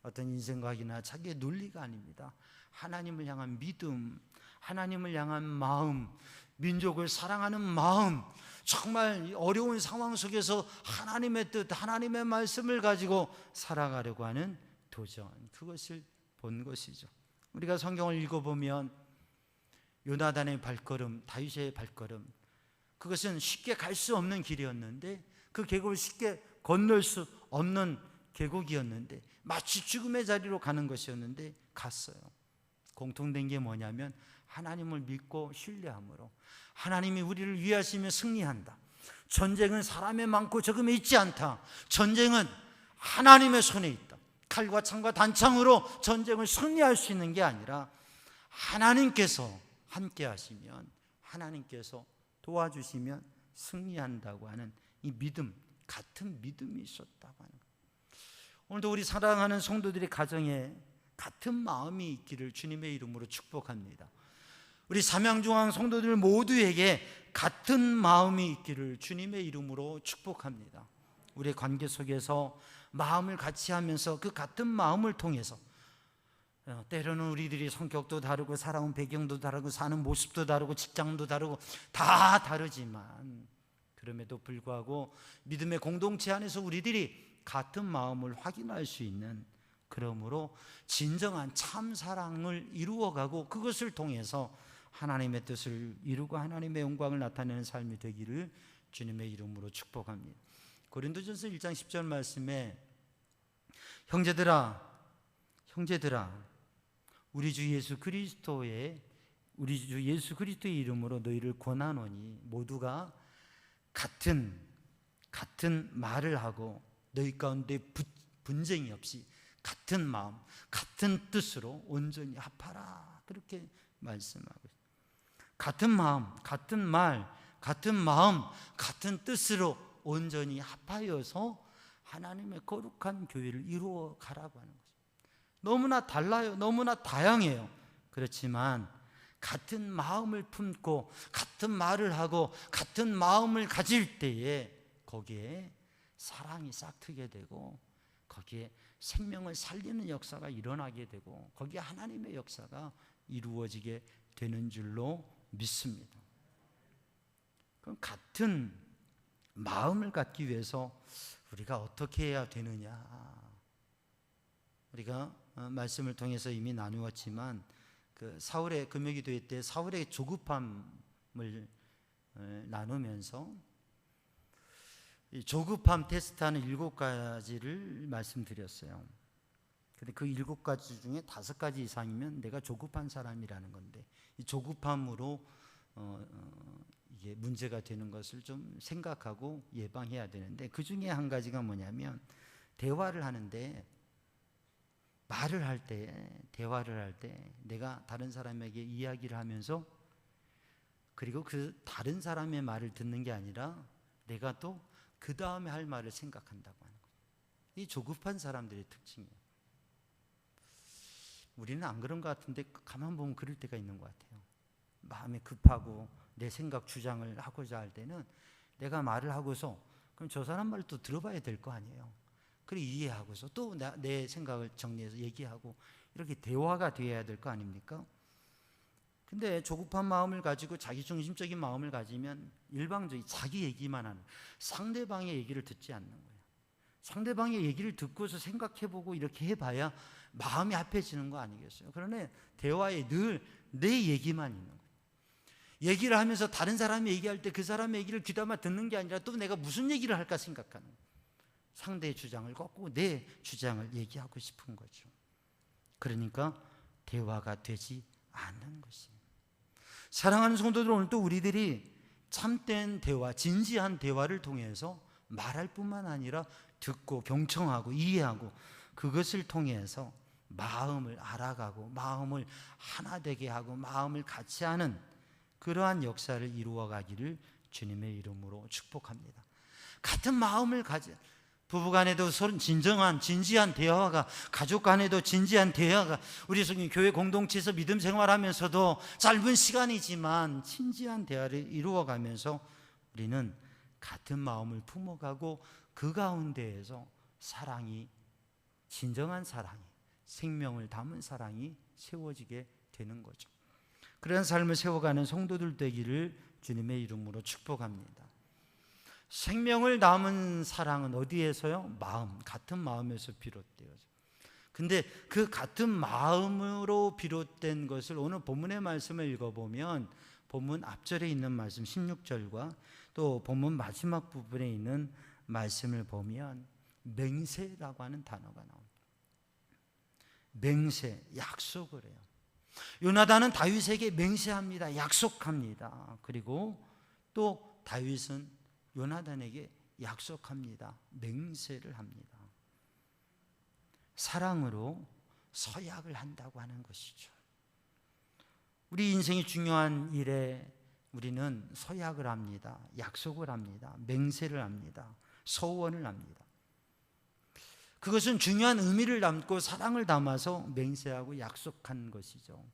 어떤 인생각이나 자기의 논리가 아닙니다. 하나님을 향한 믿음, 하나님을 향한 마음, 민족을 사랑하는 마음, 정말 어려운 상황 속에서 하나님의 뜻, 하나님의 말씀을 가지고 살아가려고 하는 도전, 그것을 본 것이죠. 우리가 성경을 읽어보면 요나단의 발걸음, 다윗의 발걸음, 그것은 쉽게 갈 수 없는 길이었는데, 그 계곡을 쉽게 건널 수 없는 계곡이었는데, 마치 죽음의 자리로 가는 것이었는데 갔어요. 공통된 게 뭐냐면 하나님을 믿고 신뢰함으로, 하나님이 우리를 위하시며 승리한다. 전쟁은 사람의 많고 적음에 있지 않다. 전쟁은 하나님의 손에 있다. 칼과 창과 단창으로 전쟁을 승리할 수 있는 게 아니라 하나님께서 함께 하시면, 하나님께서 도와주시면 승리한다고 하는 이 믿음, 같은 믿음이 있었다고 하는 거예요. 오늘도 우리 사랑하는 성도들의 가정에 같은 마음이 있기를 주님의 이름으로 축복합니다. 우리 삼양중앙 성도들 모두에게 같은 마음이 있기를 주님의 이름으로 축복합니다. 우리의 관계 속에서 마음을 같이 하면서 그 같은 마음을 통해서 때로는 우리들이 성격도 다르고 살아온 배경도 다르고 사는 모습도 다르고 직장도 다르고 다 다르지만 그럼에도 불구하고 믿음의 공동체 안에서 우리들이 같은 마음을 확인할 수 있는, 그러므로 진정한 참 사랑을 이루어가고 그것을 통해서 하나님의 뜻을 이루고 하나님의 영광을 나타내는 삶이 되기를 주님의 이름으로 축복합니다. 고린도전서 1장 10절 말씀에 형제들아 우리 주 예수 그리스도의 이름으로 너희를 권하노니 모두가 같은 말을 하고 너희 가운데 분쟁이 없이 같은 마음, 같은 뜻으로 온전히 합하라. 그렇게 말씀하고 있습니다. 같은 마음, 같은 말, 같은 마음, 같은 뜻으로 온전히 합하여서 하나님의 거룩한 교회를 이루어 가라고 하는 거죠. 너무나 달라요. 너무나 다양해요. 그렇지만 같은 마음을 품고 같은 말을 하고 같은 마음을 가질 때에 거기에 사랑이 싹트게 되고 거기에 생명을 살리는 역사가 일어나게 되고 거기에 하나님의 역사가 이루어지게 되는 줄로 믿습니다. 그럼 같은 마음을 갖기 위해서 우리가 어떻게 해야 되느냐? 우리가 말씀을 통해서 이미 나누었지만 사울의 금요기도회 때 사울의 조급함을 나누면서 이 조급함 테스트하는 7가지를 말씀드렸어요. 근데 그 7가지 중에 5가지 이상이면 내가 조급한 사람이라는 건데 이 조급함으로 이게 문제가 되는 것을 좀 생각하고 예방해야 되는데 그 중에 한 가지가 뭐냐면 대화를 하는데 대화를 할 때 내가 다른 사람에게 이야기를 하면서 그리고 그 다른 사람의 말을 듣는 게 아니라 내가 또 그 다음에 할 말을 생각한다고 하는 거예요. 이 조급한 사람들의 특징이에요. 우리는 안 그런 것 같은데 가만 보면 그럴 때가 있는 것 같아요. 마음이 급하고 내 생각 주장을 하고자 할 때는 내가 말을 하고서 그럼 저 사람 말을 또 들어봐야 될 거 아니에요. 그리고 이해하고서 또 내 생각을 정리해서 얘기하고 이렇게 대화가 되어야 될 거 아닙니까? 근데 조급한 마음을 가지고 자기중심적인 마음을 가지면 일방적인 자기 얘기만 하는, 상대방의 얘기를 듣지 않는 거예요. 상대방의 얘기를 듣고서 생각해보고 이렇게 해봐야 마음이 합해지는 거 아니겠어요? 그러나 대화에 늘 내 얘기만 있는 거예요. 얘기를 하면서 다른 사람이 얘기할 때 그 사람의 얘기를 귀담아 듣는 게 아니라 또 내가 무슨 얘기를 할까 생각하는 거예요. 상대의 주장을 꺾고 내 주장을 얘기하고 싶은 거죠. 그러니까 대화가 되지 않는 것입니다. 사랑하는 성도들, 오늘 또 우리들이 참된 대화, 진지한 대화를 통해서 말할 뿐만 아니라 듣고 경청하고 이해하고 그것을 통해서 마음을 알아가고 마음을 하나 되게 하고 마음을 같이 하는 그러한 역사를 이루어 가기를 주님의 이름으로 축복합니다. 같은 마음을 가진 부부간에도 진지한 대화가, 가족간에도 진지한 대화가, 우리 교회 공동체에서 믿음 생활하면서도 짧은 시간이지만 진지한 대화를 이루어가면서 우리는 같은 마음을 품어가고 그 가운데에서 사랑이, 진정한 사랑이, 생명을 담은 사랑이 세워지게 되는 거죠. 그런 삶을 세워가는 성도들 되기를 주님의 이름으로 축복합니다. 생명을 담은 사랑은 어디에서요? 마음, 같은 마음에서 비롯되어져. 근데 그 같은 마음으로 비롯된 것을 오늘 본문의 말씀을 읽어보면 본문 앞절에 있는 말씀 16절과 또 본문 마지막 부분에 있는 말씀을 보면 맹세라고 하는 단어가 나옵니다. 맹세, 약속을 해요. 요나단은 다윗에게 맹세합니다. 약속합니다. 그리고 또 다윗은 요나단에게 약속합니다. 맹세를 합니다. 사랑으로 서약을 한다고 하는 것이죠. 우리 인생이 중요한 일에 우리는 서약을 합니다. 약속을 합니다. 맹세를 합니다. 서원을 합니다. 그것은 중요한 의미를 담고 사랑을 담아서 맹세하고 약속한 것이죠.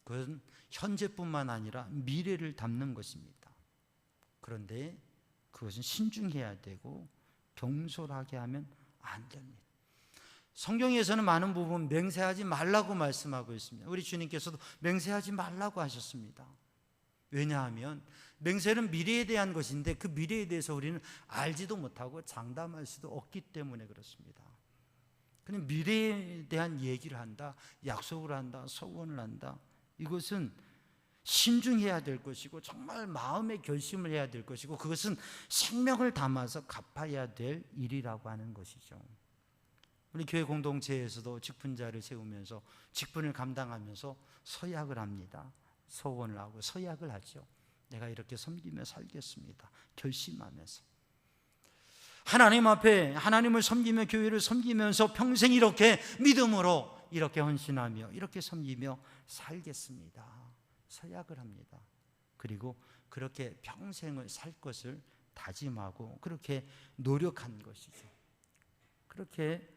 그것은 현재뿐만 아니라 미래를 담는 것입니다. 그런데 그것은 신중해야 되고 경솔하게 하면 안 됩니다. 성경에서는 많은 부분 맹세하지 말라고 말씀하고 있습니다. 우리 주님께서도 맹세하지 말라고 하셨습니다. 왜냐하면 맹세는 미래에 대한 것인데 그 미래에 대해서 우리는 알지도 못하고 장담할 수도 없기 때문에 그렇습니다. 그냥 미래에 대한 얘기를 한다, 약속을 한다, 소원을 한다. 이것은 신중해야 될 것이고 정말 마음의 결심을 해야 될 것이고 그것은 생명을 담아서 갚아야 될 일이라고 하는 것이죠. 우리 교회 공동체에서도 직분자를 세우면서 직분을 감당하면서 서약을 합니다. 소원을 하고 서약을 하죠. 내가 이렇게 섬기며 살겠습니다. 결심하면서 하나님 앞에 하나님을 섬기며 교회를 섬기면서 평생 이렇게 믿음으로 이렇게 헌신하며 이렇게 섬기며 살겠습니다. 서약을 합니다. 그리고 그렇게 평생을 살 것을 다짐하고 그렇게 노력한 것이죠. 그렇게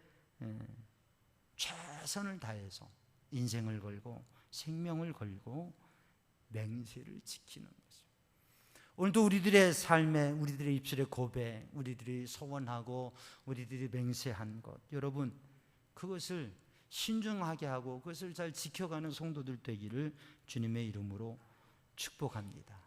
최선을 다해서 인생을 걸고 생명을 걸고 맹세를 지키는 것입니다. 오늘도 우리들의 삶에 우리들의 입술의 고백, 우리들이 소원하고 우리들이 맹세한 것, 여러분 그것을 신중하게 하고 그것을 잘 지켜가는 성도들 되기를 주님의 이름으로 축복합니다.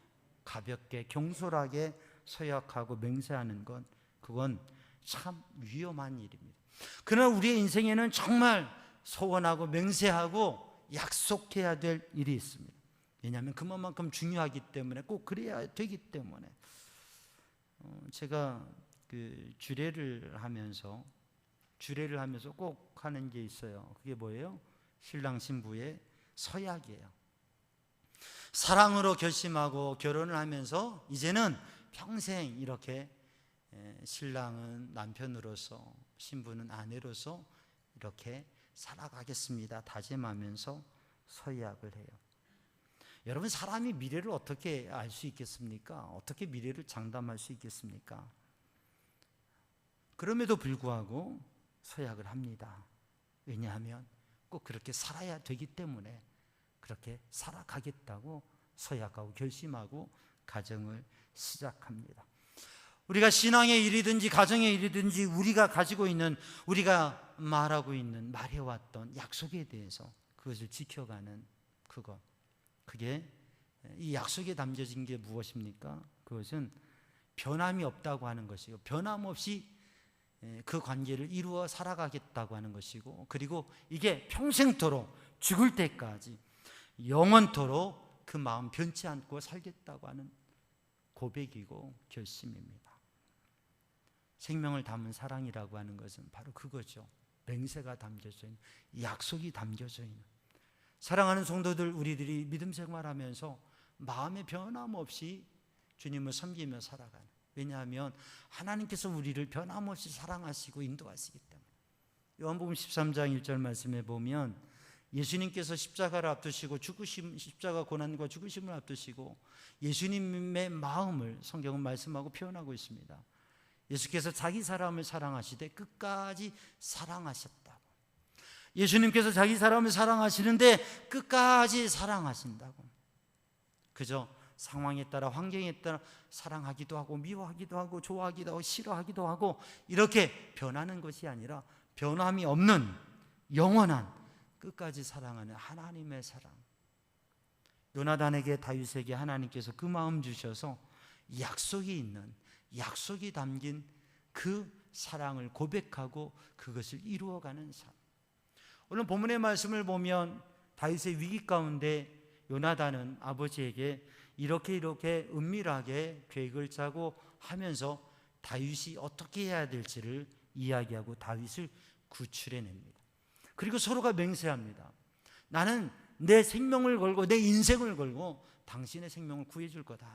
가볍게 경솔하게 서약하고 맹세하는 것, 그건 참 위험한 일입니다. 그러나 우리의 인생에는 정말 소원하고 맹세하고 약속해야 될 일이 있습니다. 왜냐하면 그만큼 중요하기 때문에 꼭 그래야 되기 때문에 제가 그 주례를 하면서 꼭 하는 게 있어요. 그게 뭐예요? 신랑 신부의 서약이에요. 사랑으로 결심하고 결혼을 하면서 이제는 평생 이렇게 신랑은 남편으로서 신부는 아내로서 이렇게 살아가겠습니다 다짐하면서 서약을 해요. 여러분 사람이 미래를 어떻게 알 수 있겠습니까? 어떻게 미래를 장담할 수 있겠습니까? 그럼에도 불구하고 서약을 합니다. 왜냐하면 꼭 그렇게 살아야 되기 때문에 그렇게 살아가겠다고 서약하고 결심하고 가정을 시작합니다. 우리가 신앙의 일이든지 가정의 일이든지 우리가 가지고 있는 우리가 말해왔던 약속에 대해서 그것을 지켜가는 그것, 그게 이 약속에 담겨진 게 무엇입니까? 그것은 변함이 없다고 하는 것이고 변함없이 그 관계를 이루어 살아가겠다고 하는 것이고 그리고 이게 평생토록 죽을 때까지 영원토록 그 마음 변치 않고 살겠다고 하는 고백이고 결심입니다. 생명을 담은 사랑이라고 하는 것은 바로 그거죠. 맹세가 담겨져 있는, 약속이 담겨져 있는. 사랑하는 성도들, 우리들이 믿음 생활하면서 마음의 변함없이 주님을 섬기며 살아가는. 왜냐하면 하나님께서 우리를 변함없이 사랑하시고 인도하시기 때문에. 요한복음 13장 1절 말씀에 보면 예수님께서 십자가를 앞두시고 십자가 고난과 죽으심을 앞두시고 예수님의 마음을 성경은 말씀하고 표현하고 있습니다. 예수께서 자기 사람을 사랑하시되 끝까지 사랑하셨다고. 예수님께서 자기 사람을 사랑하시는데 끝까지 사랑하신다고. 그저 상황에 따라 환경에 따라 사랑하기도 하고 미워하기도 하고 좋아하기도 하고 싫어하기도 하고 이렇게 변하는 것이 아니라 변함이 없는 영원한 끝까지 사랑하는 하나님의 사랑. 요나단에게 다윗에게 하나님께서 그 마음 주셔서 약속이 있는, 약속이 담긴 그 사랑을 고백하고 그것을 이루어가는 삶. 오늘 본문의 말씀을 보면 다윗의 위기 가운데 요나단은 아버지에게 이렇게 은밀하게 계획을 짜고 하면서 다윗이 어떻게 해야 될지를 이야기하고 다윗을 구출해냅니다. 그리고 서로가 맹세합니다. 나는 내 생명을 걸고 내 인생을 걸고 당신의 생명을 구해줄 거다.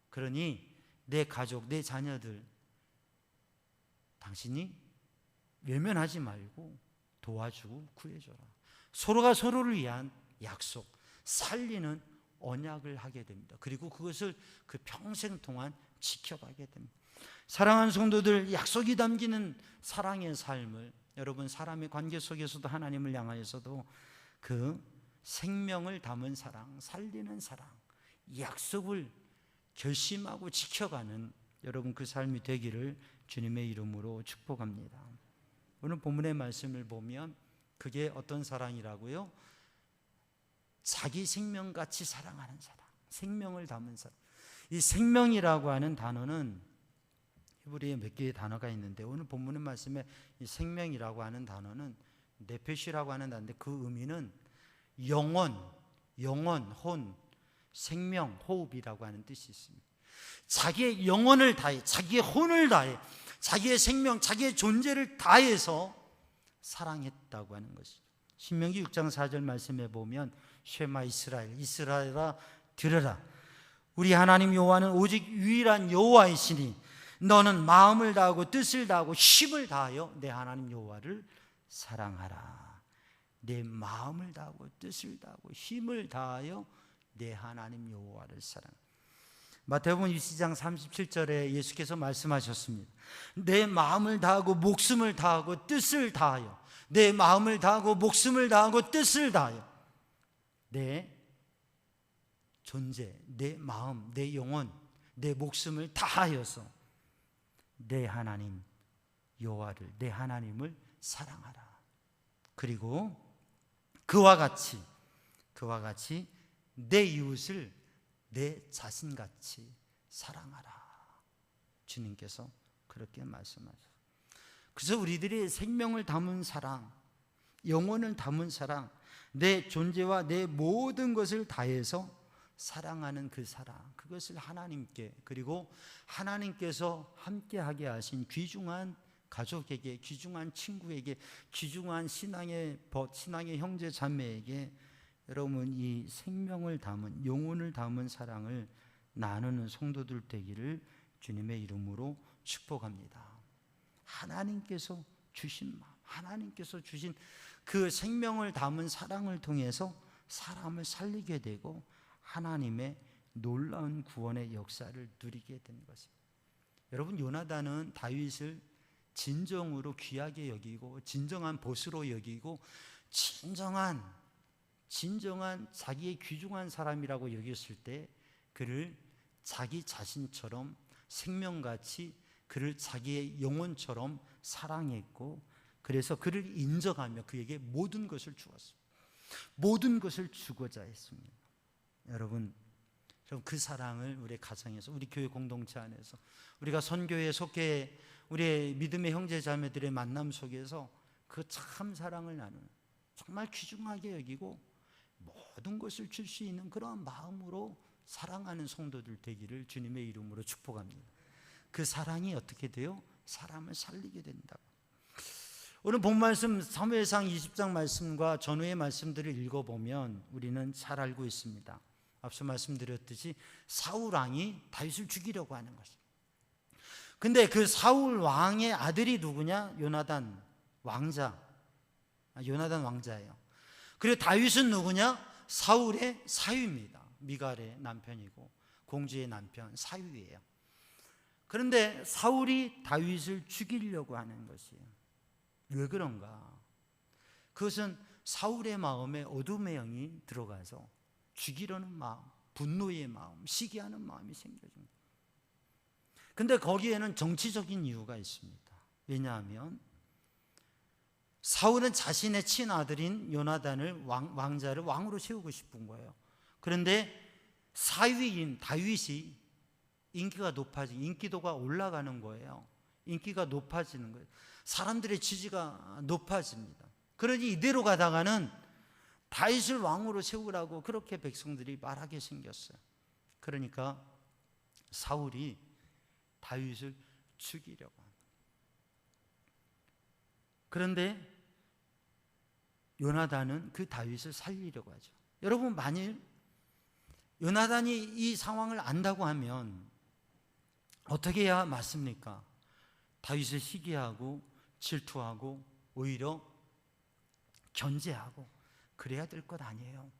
그러니 내 가족, 내 자녀들 당신이 외면하지 말고 도와주고 구해줘라. 서로가 서로를 위한 약속, 살리는 언약을 하게 됩니다. 그리고 그것을 그 평생 동안 지켜가게 됩니다. 사랑하는 성도들, 약속이 담기는 사랑의 삶을 여러분 사람의 관계 속에서도 하나님을 향하여서도 그 생명을 담은 사랑, 살리는 사랑, 약속을 결심하고 지켜가는 여러분 그 삶이 되기를 주님의 이름으로 축복합니다. 오늘 본문의 말씀을 보면 그게 어떤 사랑이라고요? 자기 생명같이 사랑하는 사랑, 생명을 담은 사랑. 이 생명이라고 하는 단어는 히브리에 몇 개의 단어가 있는데 오늘 본문의 말씀에 이 생명이라고 하는 단어는 네페시라고 하는 단어인데 그 의미는 영혼, 혼, 생명, 호흡이라고 하는 뜻이 있습니다. 자기의 영혼을 다해, 자기의 혼을 다해, 자기의 생명, 자기의 존재를 다해서 사랑했다고 하는 것이죠. 신명기 6장 4절 말씀에 보면 쉐마 이스라엘, 이스라엘아 들으라. 우리 하나님 여호와는 오직 유일한 여호와이시니 너는 마음을 다하고 뜻을 다하고 힘을 다하여 내 하나님 여호와를 사랑하라. 내 마음을 다하고 뜻을 다하고 힘을 다하여 내 하나님 여호와를 사랑하라. 마태복음 22장 37절에 예수께서 말씀하셨습니다. 내 마음을 다하고 목숨을 다하고 뜻을 다하여, 내 마음을 다하고 목숨을 다하고 뜻을 다하여 내 존재, 내 마음, 내 영혼, 내 목숨을 다하여서 내 하나님 여호와를, 내 하나님을 사랑하라. 그리고 그와 같이 내 이웃을 내 자신같이 사랑하라. 주님께서 그렇게 말씀하셨어요. 그래서 우리들이 생명을 담은 사랑, 영혼을 담은 사랑, 내 존재와 내 모든 것을 다해서 사랑하는 그 사랑, 그것을 하나님께, 그리고 하나님께서 함께하게 하신 귀중한 가족에게, 귀중한 친구에게, 귀중한 신앙의 형제 자매에게 여러분 이 생명을 담은, 영혼을 담은 사랑을 나누는 성도들 되기를 주님의 이름으로 축복합니다. 하나님께서 주신 마음, 하나님께서 주신 그 생명을 담은 사랑을 통해서 사람을 살리게 되고 하나님의 놀라운 구원의 역사를 누리게 된 것입니다. 여러분, 요나단은 다윗을 진정으로 귀하게 여기고 진정한 보스로 여기고 진정한 자기의 귀중한 사람이라고 여겼을 때 그를 자기 자신처럼 생명같이 그를 자기의 영혼처럼 사랑했고 그래서 그를 인정하며 그에게 모든 것을 주었습니다. 모든 것을 주고자 했습니다. 여러분 그 사랑을 우리 가정에서, 우리 교회 공동체 안에서, 우리가 선교에 속해 우리의 믿음의 형제 자매들의 만남 속에서 그 참 사랑을 나누는, 정말 귀중하게 여기고 모든 것을 줄 수 있는 그런 마음으로 사랑하는 성도들 되기를 주님의 이름으로 축복합니다. 그 사랑이 어떻게 돼요? 사람을 살리게 된다고. 오늘 본 말씀 사무엘상 20장 말씀과 전후의 말씀들을 읽어보면 우리는 잘 알고 있습니다. 앞서 말씀드렸듯이 사울 왕이 다윗을 죽이려고 하는 것입니다. 근데 그 사울 왕의 아들이 누구냐? 요나단 왕자예요. 그리고 다윗은 누구냐? 사울의 사위입니다. 미갈의 남편이고 공주의 남편 사위예요. 그런데 사울이 다윗을 죽이려고 하는 것이에요. 왜 그런가? 그것은 사울의 마음에 어둠의 영이 들어가서 죽이려는 마음, 분노의 마음, 시기하는 마음이 생겨집니다. 근데 거기에는 정치적인 이유가 있습니다. 왜냐하면 사울은 자신의 친아들인 요나단을 왕자를 왕으로 세우고 싶은 거예요. 그런데 사위인 다윗이 인기도가 올라가는 거예요. 인기가 높아지는 거예요. 사람들의 지지가 높아집니다. 그러니 이대로 가다가는 다윗을 왕으로 세우라고 그렇게 백성들이 말하게 생겼어요. 그러니까 사울이 다윗을 죽이려고 합니다. 그런데 요나단은 그 다윗을 살리려고 하죠. 여러분, 만일 요나단이 이 상황을 안다고 하면 어떻게 해야 맞습니까? 다윗을 시기하고 질투하고 오히려 견제하고 그래야 될 것 아니에요.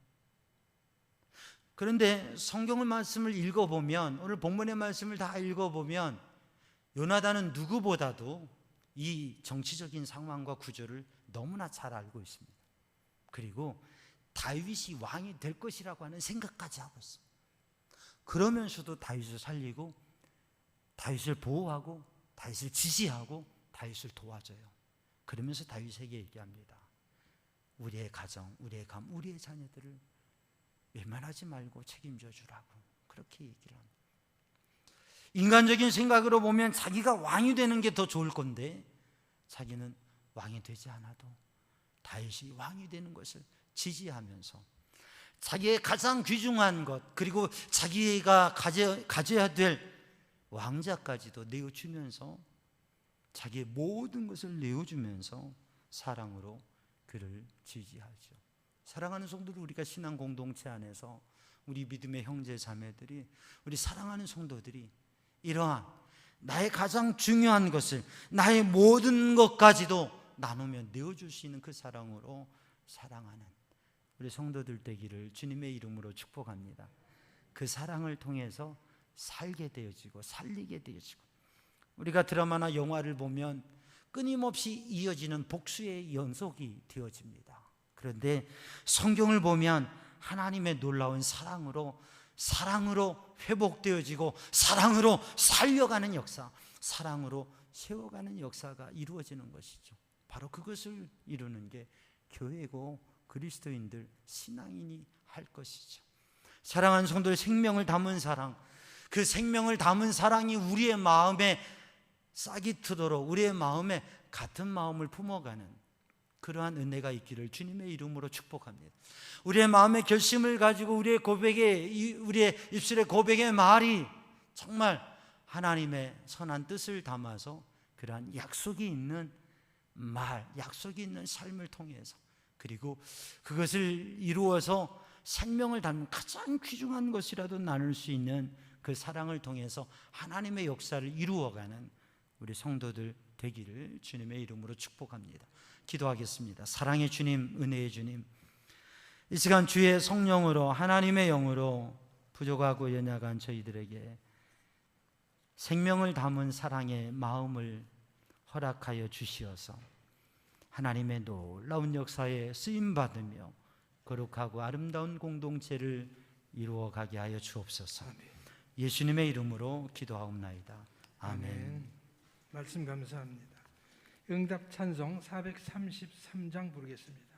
그런데 성경의 말씀을 읽어보면, 오늘 본문의 말씀을 다 읽어보면 요나단은 누구보다도 이 정치적인 상황과 구조를 너무나 잘 알고 있습니다. 그리고 다윗이 왕이 될 것이라고 하는 생각까지 하고 있습니다. 그러면서도 다윗을 살리고 다윗을 보호하고 다윗을 지지하고 다윗을 도와줘요. 그러면서 다윗에게 얘기합니다. 우리의 가정, 우리의 감, 우리의 자녀들을 외면하지 말고 책임져 주라고 그렇게 얘기를 합니다. 인간적인 생각으로 보면 자기가 왕이 되는 게 더 좋을 건데 자기는 왕이 되지 않아도 다윗이 왕이 되는 것을 지지하면서 자기의 가장 귀중한 것, 그리고 자기가 가져야 될 왕자까지도 내어주면서 자기의 모든 것을 내어주면서 사랑으로 그를 지지하죠. 사랑하는 성도들, 우리가 신앙 공동체 안에서 우리 믿음의 형제 자매들이, 우리 사랑하는 성도들이 이러한 나의 가장 중요한 것을, 나의 모든 것까지도 나누며 내어줄 수 있는 그 사랑으로 사랑하는 우리 성도들 되기를 주님의 이름으로 축복합니다. 그 사랑을 통해서 살게 되어지고 살리게 되어지고, 우리가 드라마나 영화를 보면 끊임없이 이어지는 복수의 연속이 되어집니다. 그런데 성경을 보면 하나님의 놀라운 사랑으로 회복되어지고 사랑으로 살려가는 역사, 사랑으로 세워가는 역사가 이루어지는 것이죠. 바로 그것을 이루는 게 교회고 그리스도인들, 신앙인이 할 것이죠. 사랑하는 성도의 생명을 담은 사랑, 그 생명을 담은 사랑이 우리의 마음에 싹이 트도록 우리의 마음에 같은 마음을 품어가는 그러한 은혜가 있기를 주님의 이름으로 축복합니다. 우리의 마음의 결심을 가지고 우리의 입술의 고백의 말이 정말 하나님의 선한 뜻을 담아서 그러한 약속이 있는 말, 약속이 있는 삶을 통해서, 그리고 그것을 이루어서 생명을 담는 가장 귀중한 것이라도 나눌 수 있는 그 사랑을 통해서 하나님의 역사를 이루어가는 우리 성도들 되기를 주님의 이름으로 축복합니다. 기도하겠습니다. 사랑의 주님, 은혜의 주님, 이 시간 주의 성령으로, 하나님의 영으로 부족하고 연약한 저희들에게 생명을 담은 사랑의 마음을 허락하여 주시어서 하나님의 놀라운 역사에 쓰임받으며 거룩하고 아름다운 공동체를 이루어가게 하여 주옵소서. 예수님의 이름으로 기도하옵나이다. 아멘. 말씀 감사합니다. 응답 찬송 433장 부르겠습니다.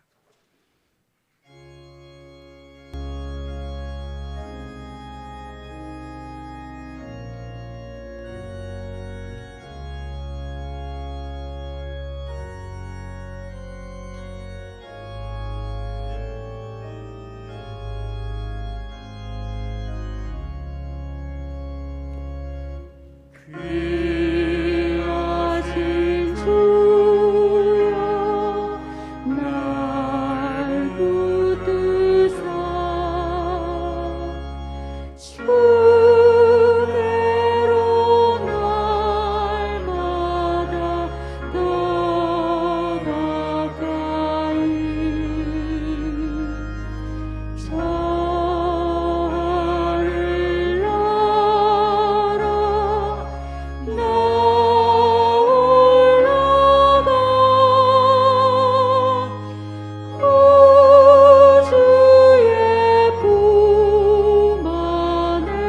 품 안에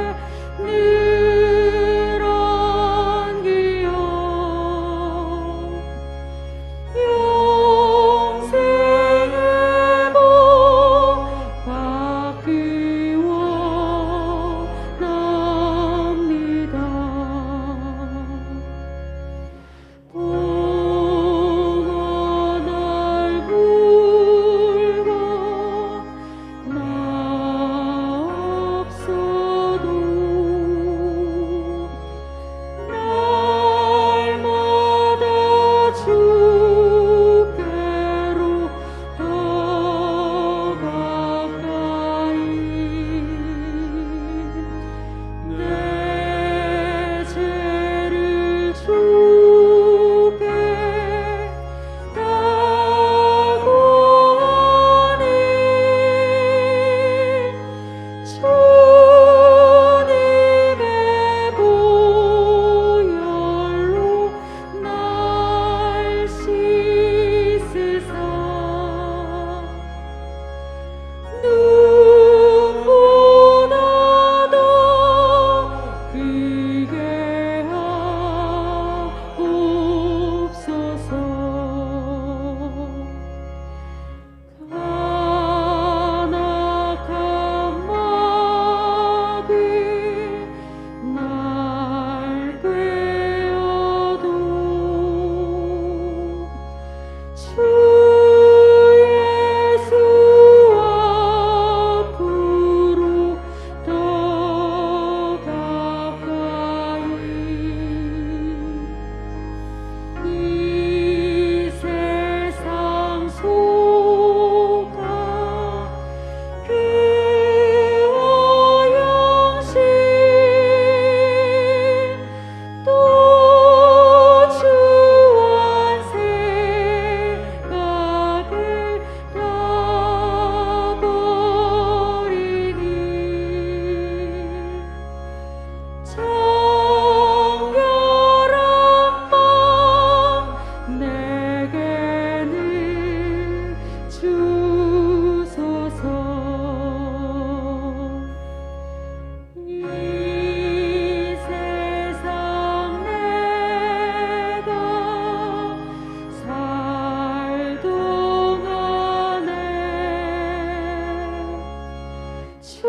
주께로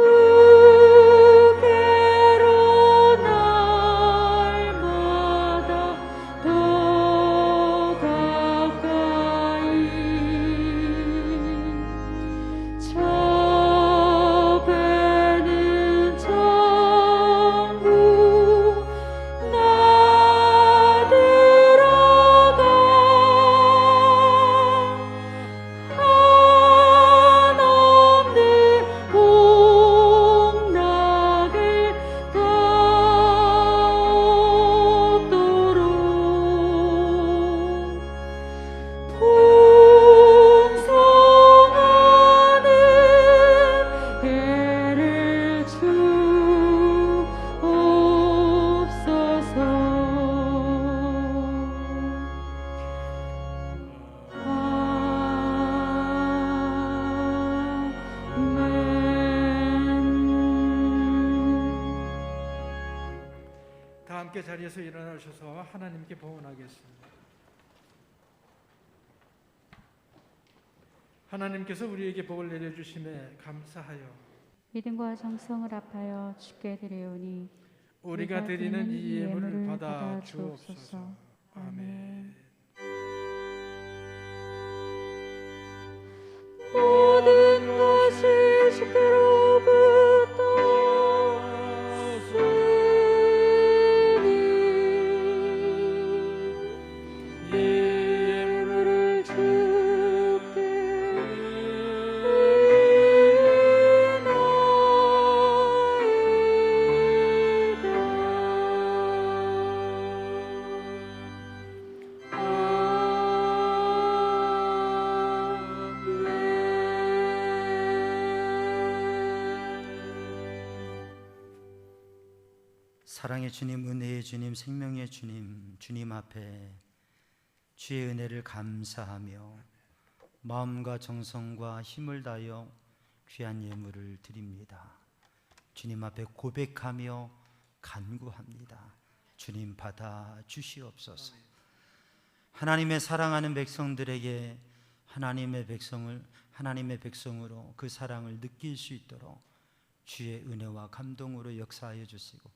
날마다 더 가까이 저 배는 전부 나 들어가 한없는 복락을 걷도록 풍성하는 해를 주옵소서. 다 함께 자리에서 일어나셔서 하나님께 봉헌하겠습니다. 하나님께서 우리에게 복을 내려주심에 감사하여 믿음과 정성을 합하여 주께 드리오니 우리가 드리는 이 예물을 받아 주옵소서. 아멘. 모든 것이 주께로부터 왔으니 이 예물을 주께 사랑의 주님, 은혜의 주님, 생명의 주님, 주님 앞에 주의 은혜를 감사하며 마음과 정성과 힘을 다하여 귀한 예물을 드립니다. 주님 앞에 고백하며 간구합니다. 주님 받아 주시옵소서. 하나님의 사랑하는 백성들에게 하나님의 백성으로 그 사랑을 느낄 수 있도록 주의 은혜와 감동으로 역사하여 주시고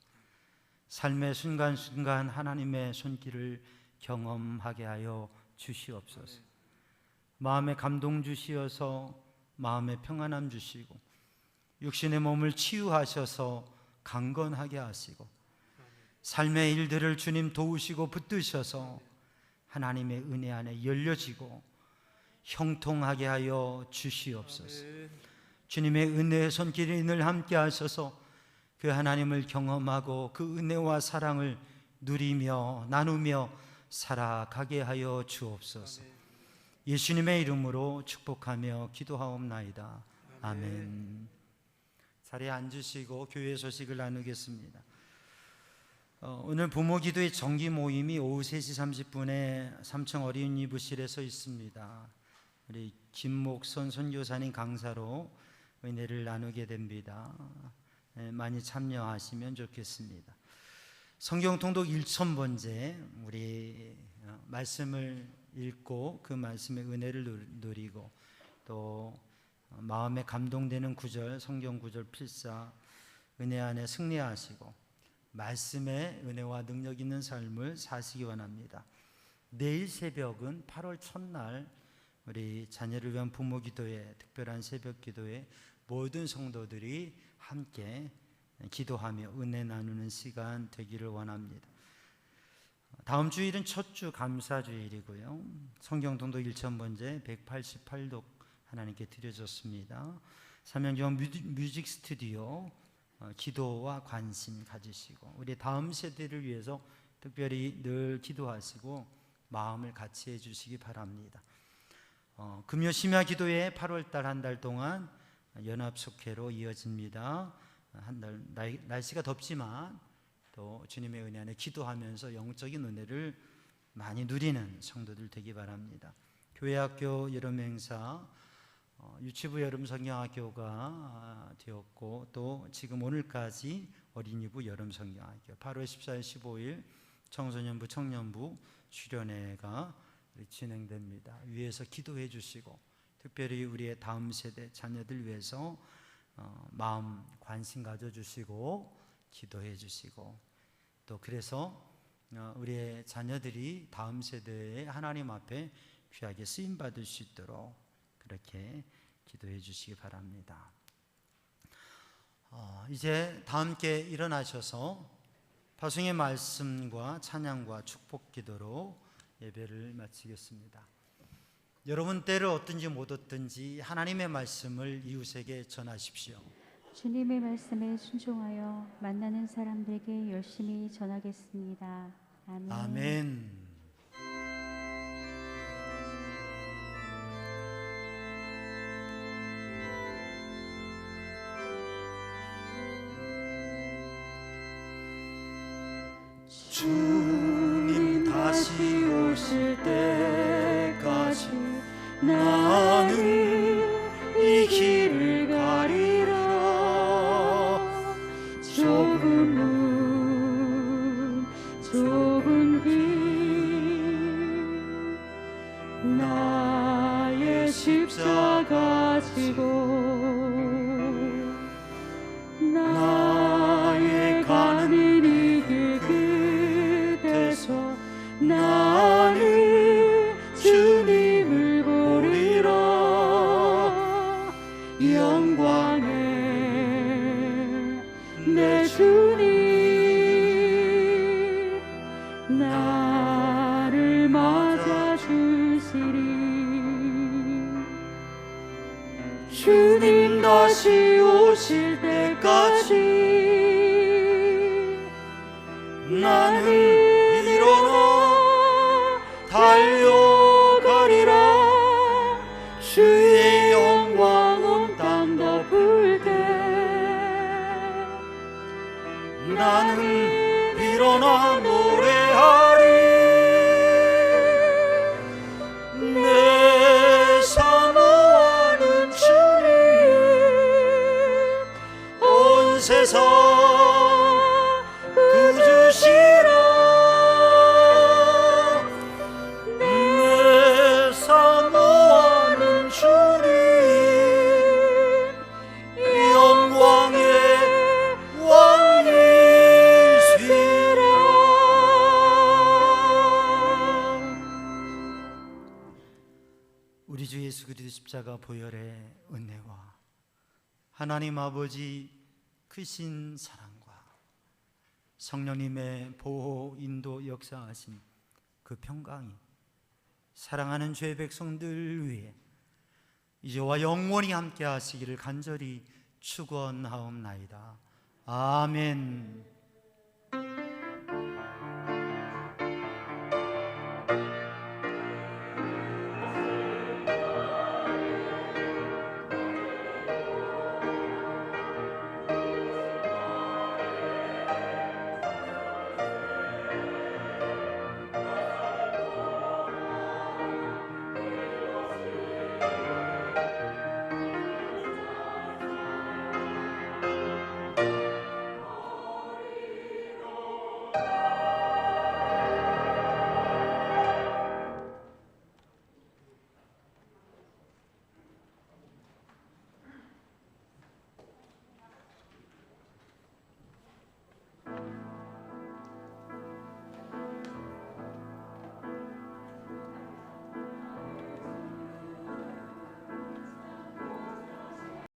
삶의 순간순간 하나님의 손길을 경험하게 하여 주시옵소서. 마음에 감동 주시어서 마음에 평안함 주시고 육신의 몸을 치유하셔서 강건하게 하시고 삶의 일들을 주님 도우시고 붙드셔서 하나님의 은혜 안에 열려지고 형통하게 하여 주시옵소서. 주님의 은혜의 손길이 늘 함께 하셔서 그 하나님을 경험하고 그 은혜와 사랑을 누리며 나누며 살아가게 하여 주옵소서. 예수님의 이름으로 축복하며 기도하옵나이다. 아멘. 자리에 앉으시고 교회 소식을 나누겠습니다. 오늘 부모 기도의 정기 모임이 오후 3시 30분에 삼청 어린이 부실에서 있습니다. 우리 김목선 선교사님 강사로 은혜를 나누게 됩니다. 많이 참여하시면 좋겠습니다. 성경 통독 1000번째 우리 말씀을 읽고 그 말씀의 은혜를 누리고 또 마음에 감동되는 구절, 성경 구절 필사 은혜 안에 승리하시고 말씀의 은혜와 능력 있는 삶을 사시기 원합니다. 내일 새벽은 8월 첫날 우리 자녀를 위한 부모 기도회, 특별한 새벽 기도회 모든 성도들이 함께 기도하며 은혜 나누는 시간 되기를 원합니다. 다음 주일은 첫 주 감사주일이고요. 성경통독 1000번째 188독 하나님께 드려졌습니다. 사명교회 뮤직 스튜디오 기도와 관심 가지시고 우리 다음 세대를 위해서 특별히 늘 기도하시고 마음을 같이 해주시기 바랍니다. 금요 심야 기도회 8월달 한 달 동안 연합속회로 이어집니다. 한 달 날씨가 덥지만 또 주님의 은혜 안에 기도하면서 영적인 은혜를 많이 누리는 성도들 되기 바랍니다. 교회학교 여름 행사 유치부 여름 성경학교가 되었고 또 지금 오늘까지 어린이부 여름 성경학교 8월 14일 15일 청소년부 청년부 수련회가 진행됩니다. 위에서 기도해 주시고 특별히 우리의 다음 세대 자녀들 위해서 마음 관심 가져주시고 기도해 주시고, 또 그래서 우리의 자녀들이 다음 세대에 하나님 앞에 귀하게 쓰임 받을 수 있도록 그렇게 기도해 주시기 바랍니다. 이제 다 함께 일어나셔서 파송의 말씀과 찬양과 축복 기도로 예배를 마치겠습니다. 여러분 때를 얻든지 못 얻든지 하나님의 말씀을 이웃에게 전하십시오. 주님의 말씀에 순종하여 만나는 사람들에게 열심히 전하겠습니다. 아멘. 아멘. 주님 다시 오실 때까지 나는 이 길을 가리라. 좁은 길 나의 십자가 지고 나의 가는 이 길 끝에서 나는 주님을 보리라. 영광의 내 주님 나를 맞아주시리. 주님 다시 오실 때까지 나는 일어나 달려가리라. 주의 영광 온 땅 덮을 때 나는 일어나 노래하리. 내 사모하는 주님 온 세상 구주시라. 내 사모하는 주님 영광의 왕이시라. 우리 주 예수 그리스도 십자가 보혈의 은혜와 하나님 아버지 크신 사랑과 성령님의 보호 인도 역사하심 그 평강이 사랑하는 죄 백성들 위해 이제와 영원히 함께 하시기를 간절히 축원하옵나이다. 아멘.